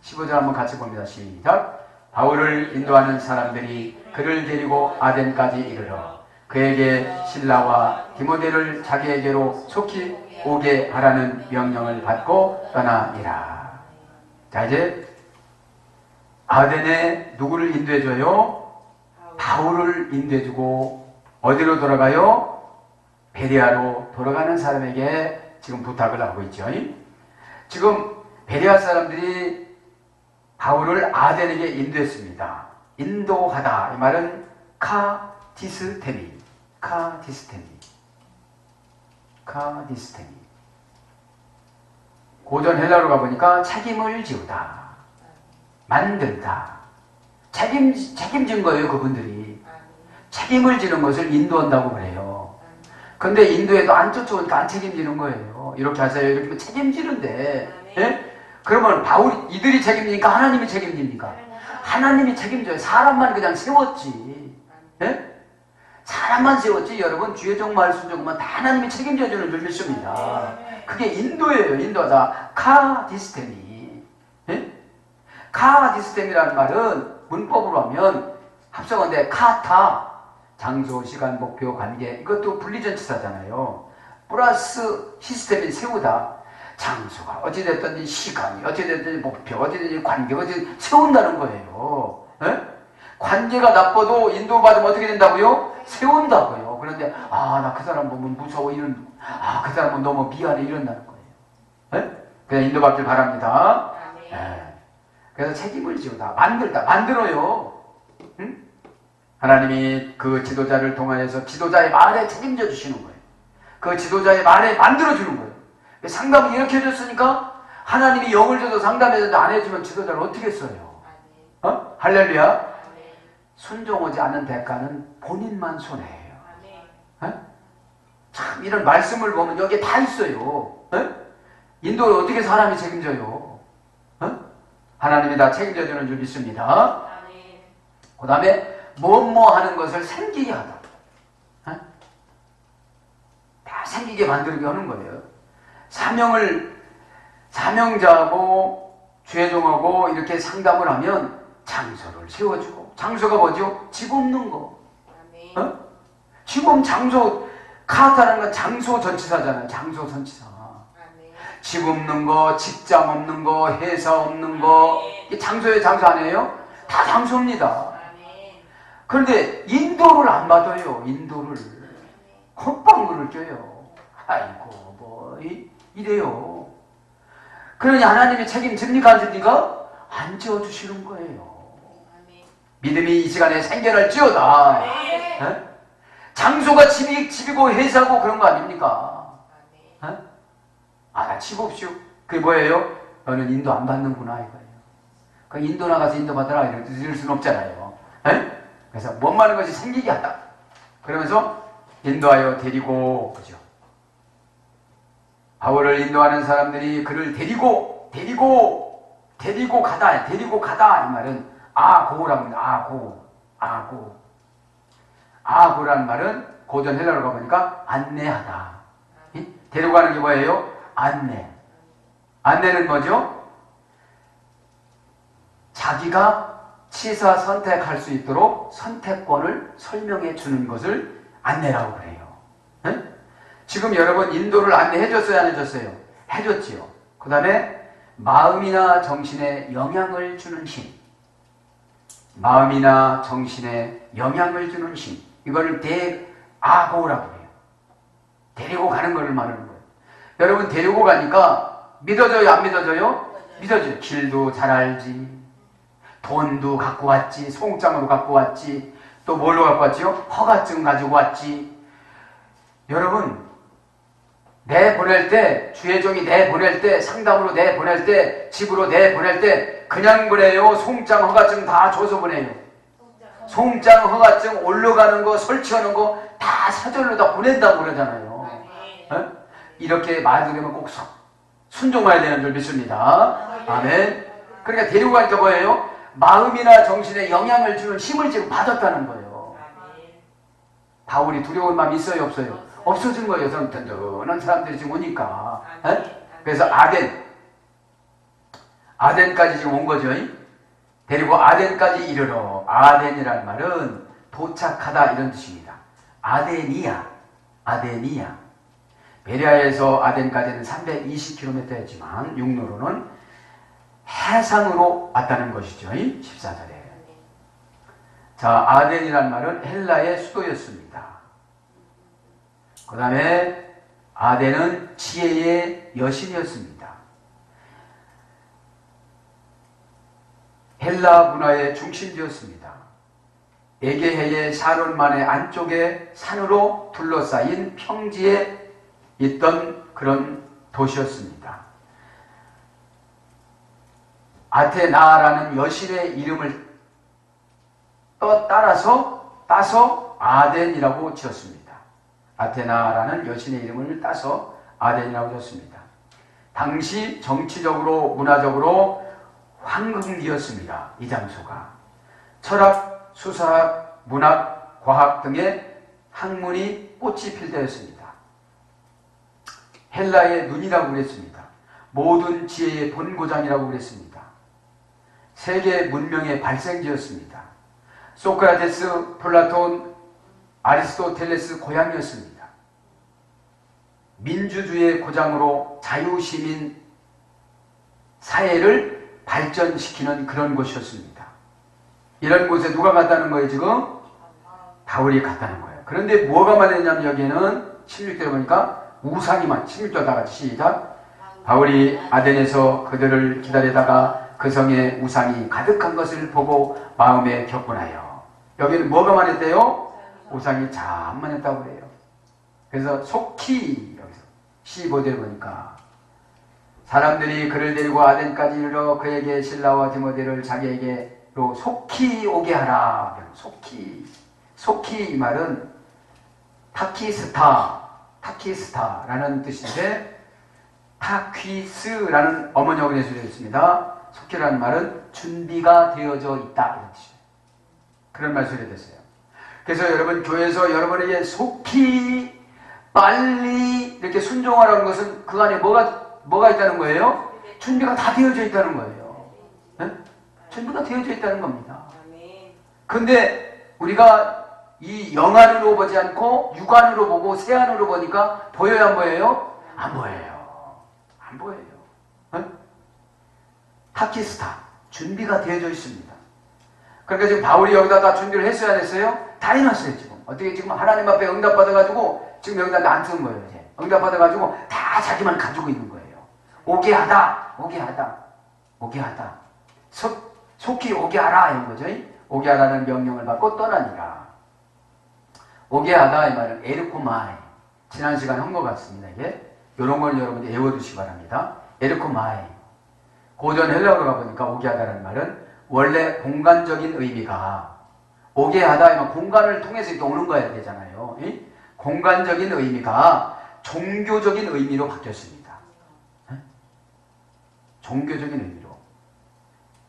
15절 한번 같이 봅니다. 시작. 바울을 인도하는 사람들이 그를 데리고 아덴까지 이르러 그에게 실라와 디모데를 자기에게로 속히 오게 하라는 명령을 받고 떠나니라. 자, 이제 아덴에 누구를 인도해줘요? 바울을 인도해주고 어디로 돌아가요? 베레아로 돌아가는 사람에게 지금 부탁을 하고 있죠. 지금 베레아 사람들이 바울을 아덴에게 인도했습니다. 인도하다 이 말은 카디스테미. 고전 헬라로 가보니까 책임을 지우다. 만들다. 책임진 거예요, 그분들이. 책임을 지는 것을 인도한다고 그래요. 근데 인도에도 안 쫓아오니까 안 책임지는 거예요. 이렇게 하세요. 이렇게 하면 책임지는데. 예? 그러면 이들이 책임지니까 하나님이 책임집니까? 하나님이 책임져요. 사람만 그냥 세웠지. 예? 사람만 세웠지. 여러분, 주의 종말 순종만 다 하나님이 책임져주는 줄 믿습니다. 그게 인도예요. 인도하다. 카디스테미. 예? 카디스템이라는 말은 문법으로 하면 합성어인데 카타, 장소, 시간, 목표, 관계 이것도 분리전치사잖아요. 플러스 시스템이 세우다. 장소가 어찌됐든지 시간이 어찌됐든지 목표 어찌됐든지 관계가 어찌됐든지 세운다는 거예요. 에? 관계가 나빠도 인도받으면 어떻게 된다고요? 세운다고요. 그런데 나 그 사람 보면 무서워 이런 그 사람은 너무 미안해 이런다는 거예요. 에? 그냥 인도받길 바랍니다. 에. 그래서 책임을 지우다. 만들어요. 응? 하나님이 그 지도자를 통하여서 지도자의 말에 책임져 주시는 거예요. 그 지도자의 말에 만들어주는 거예요. 상담을 이렇게 해줬으니까 하나님이 영을 줘서 상담해서 안 해주면 지도자를 어떻게 써요? 할렐루야. 순종하지 않은 대가는 본인만 손해예요. 참 이런 말씀을 보면 여기에 다 있어요. 인도를 어떻게 사람이 책임져요? 하나님이 다 책임져주는 줄 믿습니다. 그 다음에 뭐뭐 하는 것을 생기게 하다. 다 생기게 만들게 하는 거예요. 사명자하고 죄종하고 이렇게 상담을 하면 장소를 세워주고, 장소가 뭐죠? 집 없는 거. 지금 장소, 카타라는 건 장소 전치사잖아요. 장소 전치사. 집 없는 거, 직장 없는 거, 회사 없는 거, 이게 장소의 장소 아니에요? 다 장소입니다. 그런데 인도를 안 받아요. 인도를. 콧방구를 껴요. 아이고 뭐 이래요. 그러니 하나님이 책임집니까 안 집니까? 안 지어주시는 거예요. 믿음이 이 시간에 생겨날지어다. 장소가 집이고 회사고 그런 거 아닙니까? 나 집 없슈. 그게 뭐예요? 너는 인도 안 받는구나 이거예요. 그러니까 인도 나가서 인도 받아라 이럴 수는 없잖아요. 그래서 못 많은 것이 생기게 한다. 그러면서 인도하여 데리고, 그죠? 바울을 인도하는 사람들이 그를 데리고 가다 이 말은 아고라고 합니다. 아고라는 말은 고전 헬라로 가보니까 안내하다. 데려가는 게 뭐예요? 안내는 뭐죠? 자기가 치사 선택할 수 있도록 선택권을 설명해 주는 것을 안내라고 그래요. 지금 여러분 인도를 안내해 줬어요? 안 해줬어요? 해줬지요. 그 다음에 마음이나 정신에 영향을 주는 힘. 마음이나 정신에 영향을 주는 힘. 이걸 대아고라고 해요. 데리고 가는 것을 말하는 거예요. 여러분 데리고 가니까 믿어져요? 안 믿어져요? 믿어져요. 길도 잘 알지. 돈도 갖고 왔지. 송장으로 갖고 왔지. 또 뭘로 갖고 왔지요? 허가증 가지고 왔지. 여러분 내보낼 때, 주의종이 내보낼 때, 상담으로 내보낼 때, 집으로 내보낼 때 그냥 보내요? 송장, 허가증 다 줘서 보내요? 송장, 허가증 올라가는 거, 설치하는 거 다 사절로 다 보낸다고 그러잖아요. 이렇게 말들으면 꼭 순종해야 되는 줄 믿습니다. 아멘. 그러니까 데리고 가니까 뭐예요? 마음이나 정신에 영향을 주는 힘을 지금 받았다는 거예요. 바울이 두려운 마음이 있어요? 없어요? 없어진 거예요. 든든한 사람들이 지금 오니까. 그래서 아덴까지 지금 온 거죠. 데리고 아덴까지 이르러. 아덴이라는 말은 도착하다 이런 뜻입니다. 아데니아. 베레아에서 아덴까지는 320km였지만 육로로는 해상으로 왔다는 것이죠. 14절에. 자, 아덴이라는 말은 헬라의 수도였습니다. 그 다음에 아덴은 지혜의 여신이었습니다. 헬라 문화의 중심지였습니다. 에게해의 샤론만의 안쪽에 산으로 둘러싸인 평지에 있던 그런 도시였습니다. 아테나라는 여신의 이름을 따서 아덴이라고 지었습니다. 아테나라는 여신의 이름을 따서 아덴이라고 지었습니다. 당시 정치적으로 문화적으로 황금기였습니다. 이 장소가. 철학, 수사학, 문학, 과학 등의 학문이 꽃이 필 때였습니다. 헬라의 눈이라고 그랬습니다. 모든 지혜의 본고장이라고 그랬습니다. 세계 문명의 발생지였습니다. 소크라테스, 플라톤, 아리스토텔레스 고향이었습니다. 민주주의의 고장으로 자유시민 사회를 발전시키는 그런 곳이었습니다. 이런 곳에 누가 갔다는 거예요 지금? 바울이 갔다는 거예요. 그런데 뭐가 말했냐면 여기에는 16절에 보니까 우상이만 16절 다 같이 시작. 바울이 아덴에서 그들을 기다리다가 그 성에 우상이 가득한 것을 보고 마음에 격분하여. 여기는 뭐가 말했대요? 우상이 잠만했다고 그래요. 그래서 속히 여기서 15절에 보니까 사람들이 그를 데리고 아덴까지 이르러 그에게 실라와 디모데를 자기에게로 속히 오게 하라. 속히 이 말은 타키스타라는 뜻인데 타퀴스라는 어머니하고 예술이 있습니다. 속히라는 말은 준비가 되어져 있다 이런 뜻이에요. 그런 말소리 됐어요. 그래서 여러분 교회에서 여러분에게 속히 빨리 이렇게 순종하라는 것은 그 안에 뭐가 있다는 거예요? 준비가 다 되어져 있다는 거예요. 네? 준비가 되어져 있다는 겁니다. 근데 우리가 이 영안으로 보지 않고 육안으로 보고 세안으로 보니까 보여요 안 보여요? 안 보여요. 안 보여요. 네? 타키스타 준비가 되어져 있습니다. 그러니까 지금 바울이 여기다 다 준비를 했어야 했어요? 다 해놨어요 지금. 어떻게 지금 하나님 앞에 응답받아가지고 지금 여기다 안 쓰는 거예요. 이제. 응답받아가지고 다 자기만 가지고 있는 거예요. 오게 하다. 속히 오게 하라 이런 거죠. 오게 하라는 명령을 받고 떠나니라. 오게 하다 이 말은 에르코마이. 지난 시간에 한 것 같습니다. 이게 이런 걸 여러분들 외워두시기 바랍니다. 에르코마이. 고전 헬라어로 가보니까 오게 하다라는 말은 원래 공간적인 의미가 오게 하다 이면 공간을 통해서 이렇게 오는 거야 되잖아요. 공간적인 의미가 종교적인 의미로 바뀌었습니다. 종교적인 의미로.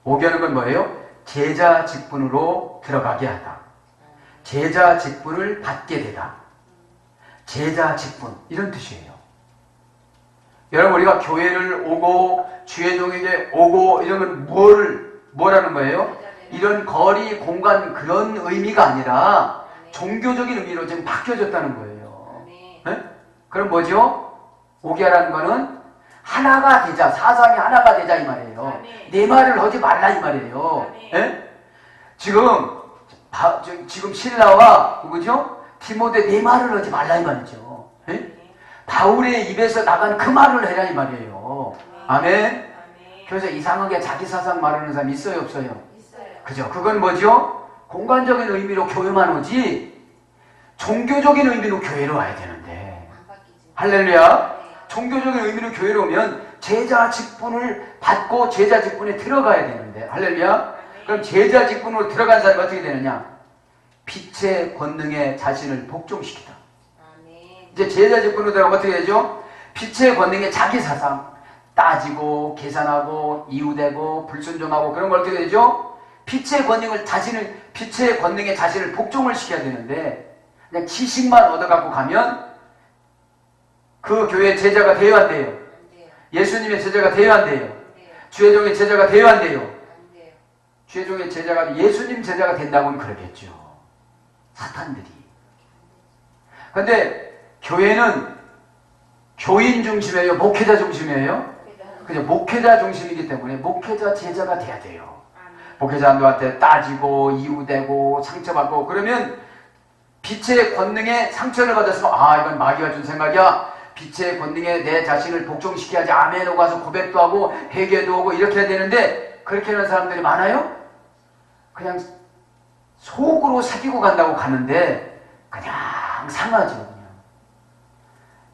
오게 하는 건 뭐예요? 제자 직분으로 들어가게 하다. 제자 직분을 받게 되다. 제자 직분 이런 뜻이에요. 여러분 우리가 교회를 오고 주의 종에게 오고 이런 건 뭐라는 거예요? 이런 거리 공간 그런 의미가 아니라 종교적인 의미로 지금 바뀌어졌다는 거예요. 네? 그럼 뭐죠? 오게 하라는 거는 하나가 되자, 사상이 하나가 되자 이 말이에요. 내 말을 하지 말라 이 말이에요. 네? 지금 신라와 누구죠? 디모데 내 말을 하지 말라 이 말이죠. 네? 바울의 입에서 나간 그 말을 해라 이 말이에요. 아멘. 그래서 이상하게 자기 사상 말하는 사람 있어요 없어요? 있어요. 그죠? 그건 뭐죠? 공간적인 의미로 교회만 오지 종교적인 의미로 교회로 와야 되는데. 할렐루야. 종교적인 의미로 교회로 오면 제자 직분을 받고 제자 직분에 들어가야 되는데. 할렐루야. 그럼 제자 직분으로 들어간 사람이 어떻게 되느냐? 빛의 권능에 자신을 복종시키다. 이제 제자 직분으로 들어가면 어떻게 되죠? 빛의 권능에 자기 사상 따지고 계산하고 이유되고 불순종하고 그런 걸 어떻게 되죠? 빛의 권능에 자신을 복종을 시켜야 되는데 그냥 지식만 얻어갖고 가면 그 교회의 제자가 되어야 안 돼요. 예수님의 제자가 되어야 안 돼요. 주의 종의 제자가 되어야 안 돼요. 주의 종의 제자가 예수님 제자가 된다고는 그러겠죠. 사탄들이. 그런데 교회는 교인 중심이에요? 목회자 중심이에요? 그죠? 목회자 중심이기 때문에 목회자 제자가 돼야 돼요. 목회자들한테 따지고 이유되고 상처받고 그러면 빛의 권능에 상처를 받았으면 이건 마귀가 준 생각이야. 빛의 권능에 내 자신을 복종시켜야지. 아멘 하고 가서 고백도 하고 회개도 하고 이렇게 해야 되는데 그렇게 하는 사람들이 많아요? 그냥 속으로 사귀고 간다고 가는데 그냥 상하죠. 그냥.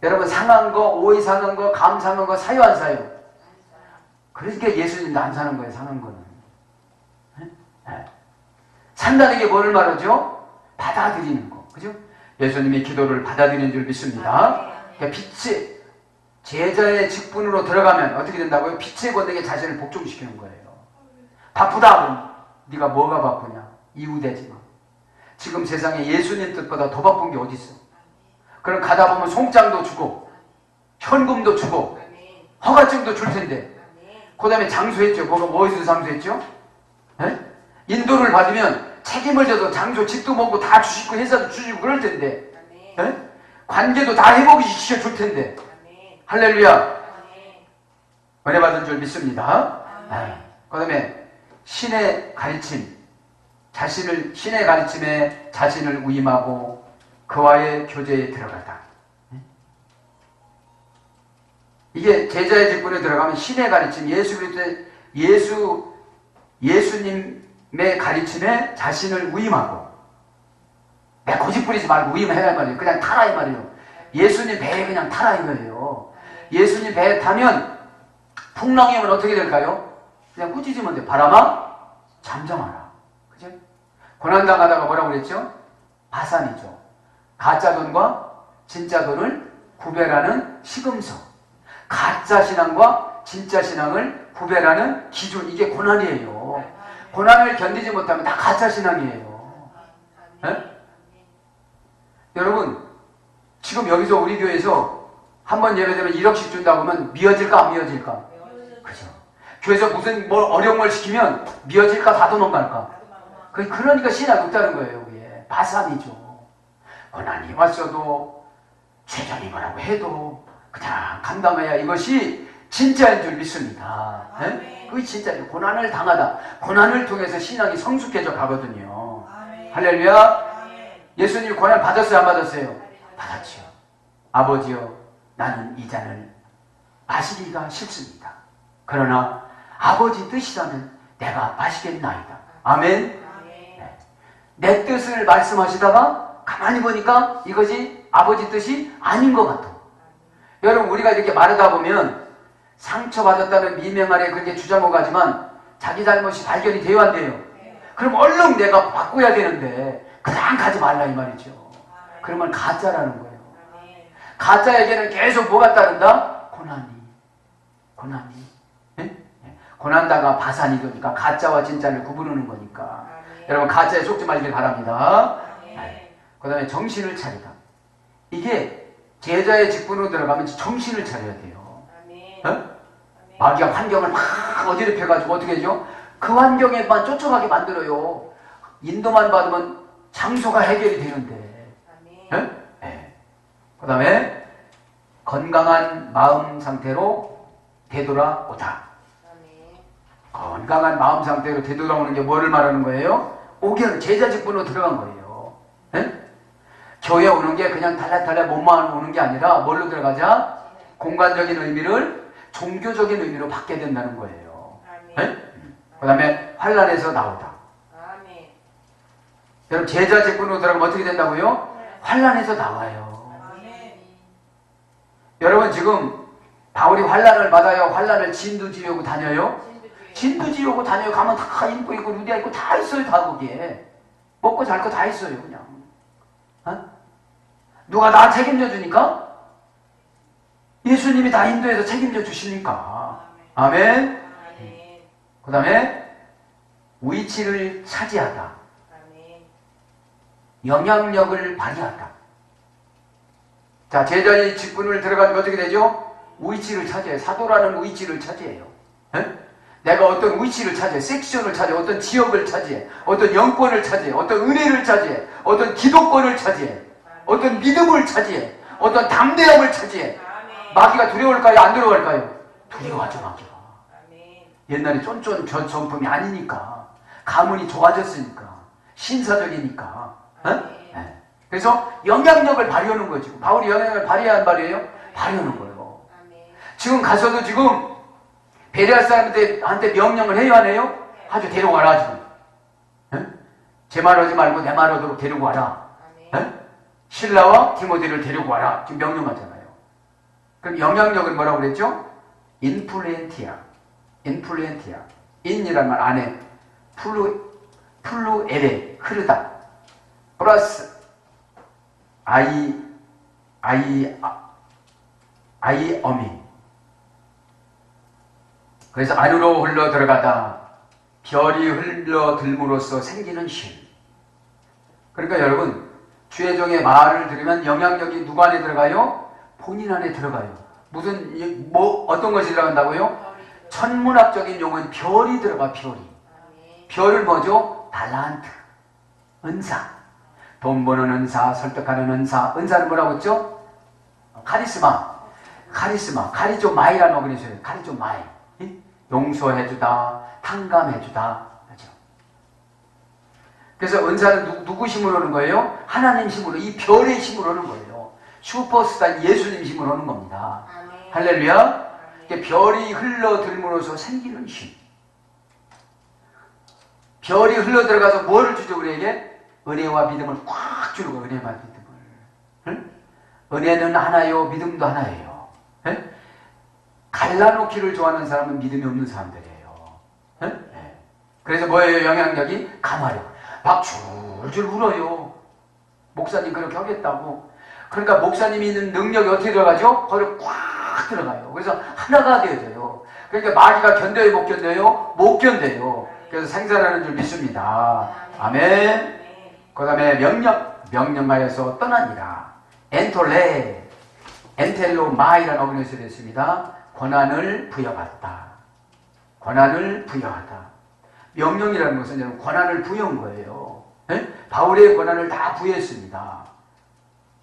여러분 상한 거, 오이 상한 거, 감 상한 거 사요 안 사요? 그러니까 예수님도 안 사는 거예요. 상한 거는. 네. 산다는 게 뭘 말하죠? 받아들이는 거. 그죠? 예수님이 기도를 받아들이는 줄 믿습니다. 그러니까 빛의 제자의 직분으로 들어가면 어떻게 된다고요? 빛의 권능에 자신을 복종시키는 거예요. 바쁘다 그럼 네가 뭐가 바쁘냐? 이유되지 마. 지금 세상에 예수님 뜻보다 더 바쁜 게 어디 있어? 그럼 가다 보면 송장도 주고 현금도 주고 허가증도 줄 텐데 그 다음에 장수했죠. 뭐에서 장수했죠? 네? 인도를 받으면 책임을 져서 장소 집도 먹고 다 주시고 회사도 주시고 그럴 텐데 네? 관계도 다 회복이 시켜줄 텐데 할렐루야. 은혜 받은 줄 믿습니다. 네. 그 다음에 신의 가르침 신의 가르침에 자신을 위임하고 그와의 교제에 들어가다. 이게 제자의 직분에 들어가면 신의 가르침, 예수님의 가르침에 자신을 위임하고 내가 고집 부리지 말고 위임해라 말이에요. 그냥 타라 이 말이에요. 예수님 배에 그냥 타라 이거예요. 예수님 배에 타면 풍랑이 오면 어떻게 될까요? 그냥 꾸짖으면 돼. 바람아 잠잠하라. 그죠? 고난당하다가 뭐라고 그랬죠? 바산이죠. 가짜 돈과 진짜 돈을 구별하는 시금석. 가짜 신앙과 진짜 신앙을 구별하는 기준. 이게 고난이에요. 고난을 견디지 못하면 다 가짜 신앙이에요. 네? 여러분, 지금 여기서 우리 교회에서 한번 예배 되면 1억씩 준다고 하면 미어질까 안 미어질까? 그죠? 교회에서 무슨 뭘 어려운 걸 시키면 미어질까 다 도망갈까? 그러니까 신앙이 없다는 거예요. 그게 바산이죠. 고난이 왔어도 최전이 뭐라고 해도 그냥 감당해야 이것이 진짜인 줄 믿습니다. 네? 그게 진짜예요. 고난을 당하다. 고난을 통해서 신앙이 성숙해져 가거든요. 할렐루야. 예수님이 고난 받았어요? 안 받았어요? 받았죠. 아버지여, 나는 이 잔을 마시기가 싫습니다. 그러나 아버지 뜻이라면 내가 마시겠나이다. 아멘. 네. 내 뜻을 말씀하시다가 가만히 보니까 이것이 아버지 뜻이 아닌 것 같아. 여러분, 우리가 이렇게 말하다 보면 상처받았다는 미명 아래 그렇게 주장하지만 자기 잘못이 발견이 되어야 안 돼요. 그럼 얼른 내가 바꿔야 되는데 그냥 가지 말라 이 말이죠. 그러면 가짜라는 거예요. 가짜에게는 계속 뭐가 따른다? 고난이. 네? 고난다가 바산이 되니까 가짜와 진짜를 구분하는 거니까. 여러분, 가짜에 속지 마시길 바랍니다. 그 다음에 정신을 차리다. 이게 제자의 직분으로 들어가면 정신을 차려야 돼요. 마귀가 환경을 막 어디로 펴가지고 어떻게 하죠? 그 환경에만 쫓아가게 만들어요. 인도만 받으면 장소가 해결이 되는데. 그 다음에 건강한 마음 상태로 되돌아오다. 건강한 마음 상태로 되돌아오는 게 뭐를 말하는 거예요? 오기는 제자 직분으로 들어간 거예요. 교회 오는 게 그냥 달라달라 몸만 오는 게 아니라 뭘로 들어가자? 공간적인 의미를 종교적인 의미로 받게 된다는 거예요. 그 다음에 환란에서 나오다. 여러분, 제자 직분으로 들어가면 어떻게 된다고요? 환란에서 나와요. 여러분, 지금 바울이 환란을 받아요? 환란을 진두지휘하고 다녀요? 진두지휘하고 다녀요. 가면 다 인고 있고 루디아 있고 다 있어요. 다 거기에 먹고 잘 거 다 있어요. 그냥 누가 나 책임져 주니까? 예수님이 다 인도해서 책임져 주시니까. 아멘. 그 다음에 위치를 차지하다. 영향력을 발휘하다. 자, 제자의 직분을 들어가면 어떻게 되죠? 위치를 차지해요. 사도라는 위치를 차지해요. 내가 어떤 위치를 차지해, 섹션을 차지해, 어떤 지역을 차지해, 어떤 영권을 차지해, 어떤 은혜를 차지해, 어떤 기도권을 차지해, 어떤 믿음을 차지해, 어떤 담대함을 차지해. 마귀가 두려울까요? 안 두려울까요? 두려워하죠, 마귀가. 옛날에 쫀쫀 전품이 아니니까, 가문이 좋아졌으니까, 신사적이니까. 그래서 영향력을 발휘하는 거예요. 지금 바울이 영향력을 발휘해야 한 말이에요? 발휘하는 거예요. 지금 가서도 지금 베레아 사람한테 명령을 해야 하네요? 아주 데려와라 지금. 제 말 하지 말고 내 말 하도록 데리고 와라. 신라와 디모데를 데리고 와라. 지금 명령하잖아요. 그럼 영향력은 뭐라고 그랬죠? 인플루엔티아. 인이란 말 안에 플루엘에 흐르다. 플러스 어미. 그래서 안으로 흘러 들어가다 별이 흘러들므로써 생기는 힘. 그러니까 여러분, 주의 종의 말을 들으면 영향력이 누구 안에 들어가요? 본인 안에 들어가요. 무슨 어떤 것이 들어간다고요? 천문학적인 용어는 별이 들어가. 별을 뭐죠? 달란트, 은사. 돈 버는 은사, 설득하는 은사. 은사는 뭐라고 했죠? 카리스마. 카리조마이라는 어근이 있어요. 카리조마이. 용서해주다, 탕감해주다. 그렇죠? 그래서 은사는 누구 힘으로 오는 거예요? 하나님 힘으로, 이 별의 힘으로 오는 거예요. 슈퍼스타 예수님 힘으로 오는 겁니다. 할렐루야. 별이 흘러들므로써 생기는 힘. 별이 흘러들어가서 뭐를 주죠, 우리에게? 은혜와 믿음을 꽉 주는 거예요. 은혜와 믿음을. 은혜는 하나요, 믿음도 하나예요. 갈라놓기를 좋아하는 사람은 믿음이 없는 사람들이에요. 그래서 뭐예요? 영향력이 강화력. 막 줄줄 울어요. 목사님 그렇게 하겠다고. 그러니까 목사님이 있는 능력이 어떻게 들어가죠? 거기로 꽉 들어가요. 그래서 하나가 되어져요. 그러니까 마귀가 견뎌요, 못 견뎌요? 못 견뎌요. 그래서 생산하는 줄 믿습니다. 아멘. 그 다음에 명령하여서 떠나니라. 엔톨레, 엔텔로 마이라는 어근이 되었습니다. 권한을 부여받다. 권한을 부여하다. 명령이라는 것은 여러분 권한을 부여한 거예요. 네? 바울의 권한을 다 부여했습니다.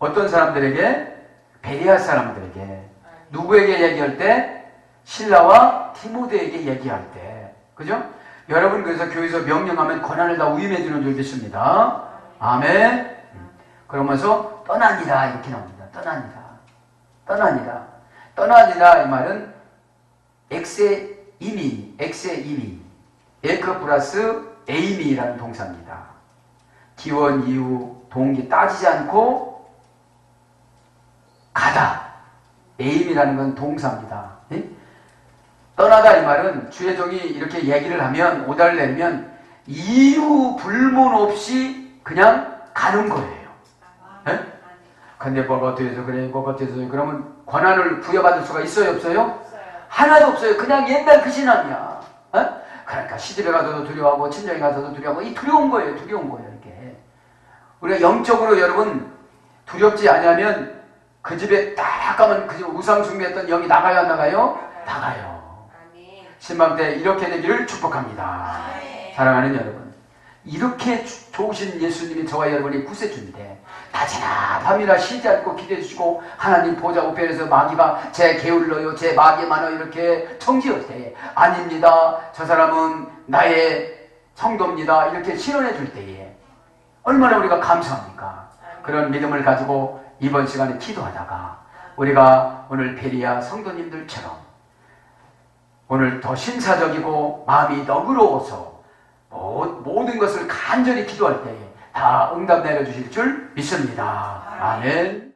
어떤 사람들에게? 베레아 사람들에게. 누구에게 얘기할 때? 실라와 디모데에게 얘기할 때. 그죠? 여러분 그래서 교회에서 명령하면 권한을 다 위임해 주는 줄 믿습니다. 아멘. 그러면서 떠나니라 이렇게 나옵니다. 떠나니라. 떠나니라. 떠나니라 이 말은 엑세 이미, 에크 플러스 에이미라는 동사입니다. 기원, 이유, 동기 따지지 않고 가다. 에임이라는 건 동사입니다. 예? 떠나다 이 말은 주의 종이 이렇게 얘기를 하면 오다를 내리면 이유 불문 없이 그냥 가는 거예요. 예? 근데 뭐가 어때서 그래, 뭐가 어때서 그러면 권한을 부여받을 수가 있어요, 없어요? 하나도 없어요. 그냥 옛날 그 신앙이야. 어? 그러니까 시집에 가서도 두려워하고 친정에 가서도 두려워하고 이 두려운 거예요. 두려운 거예요. 이게 우리가 영적으로 여러분 두렵지 않으면 그 집에 딱 가면 그 집 우상 숭배했던 영이 나가요, 안 나가요? 나가요. 신방 때 이렇게 되기를 축복합니다. 사랑하는 여러분, 이렇게 좋으신 예수님이 저와 여러분이 구세주인데 낮이나 밤이나 쉬지 않고 기대해 주시고 하나님 보좌 우편에서 마귀가 제 게을러요, 제 마귀 많아 이렇게 청지할 때 아닙니다. 저 사람은 나의 성도입니다. 이렇게 실현해 줄 때에 얼마나 우리가 감사합니까? 그런 믿음을 가지고 이번 시간에 기도하다가 우리가 오늘 베리아 성도님들처럼 오늘 더 신사적이고 마음이 너그러워서 모든 것을 간절히 기도할 때에 다 응답 내려주실 줄 믿습니다. 아멘.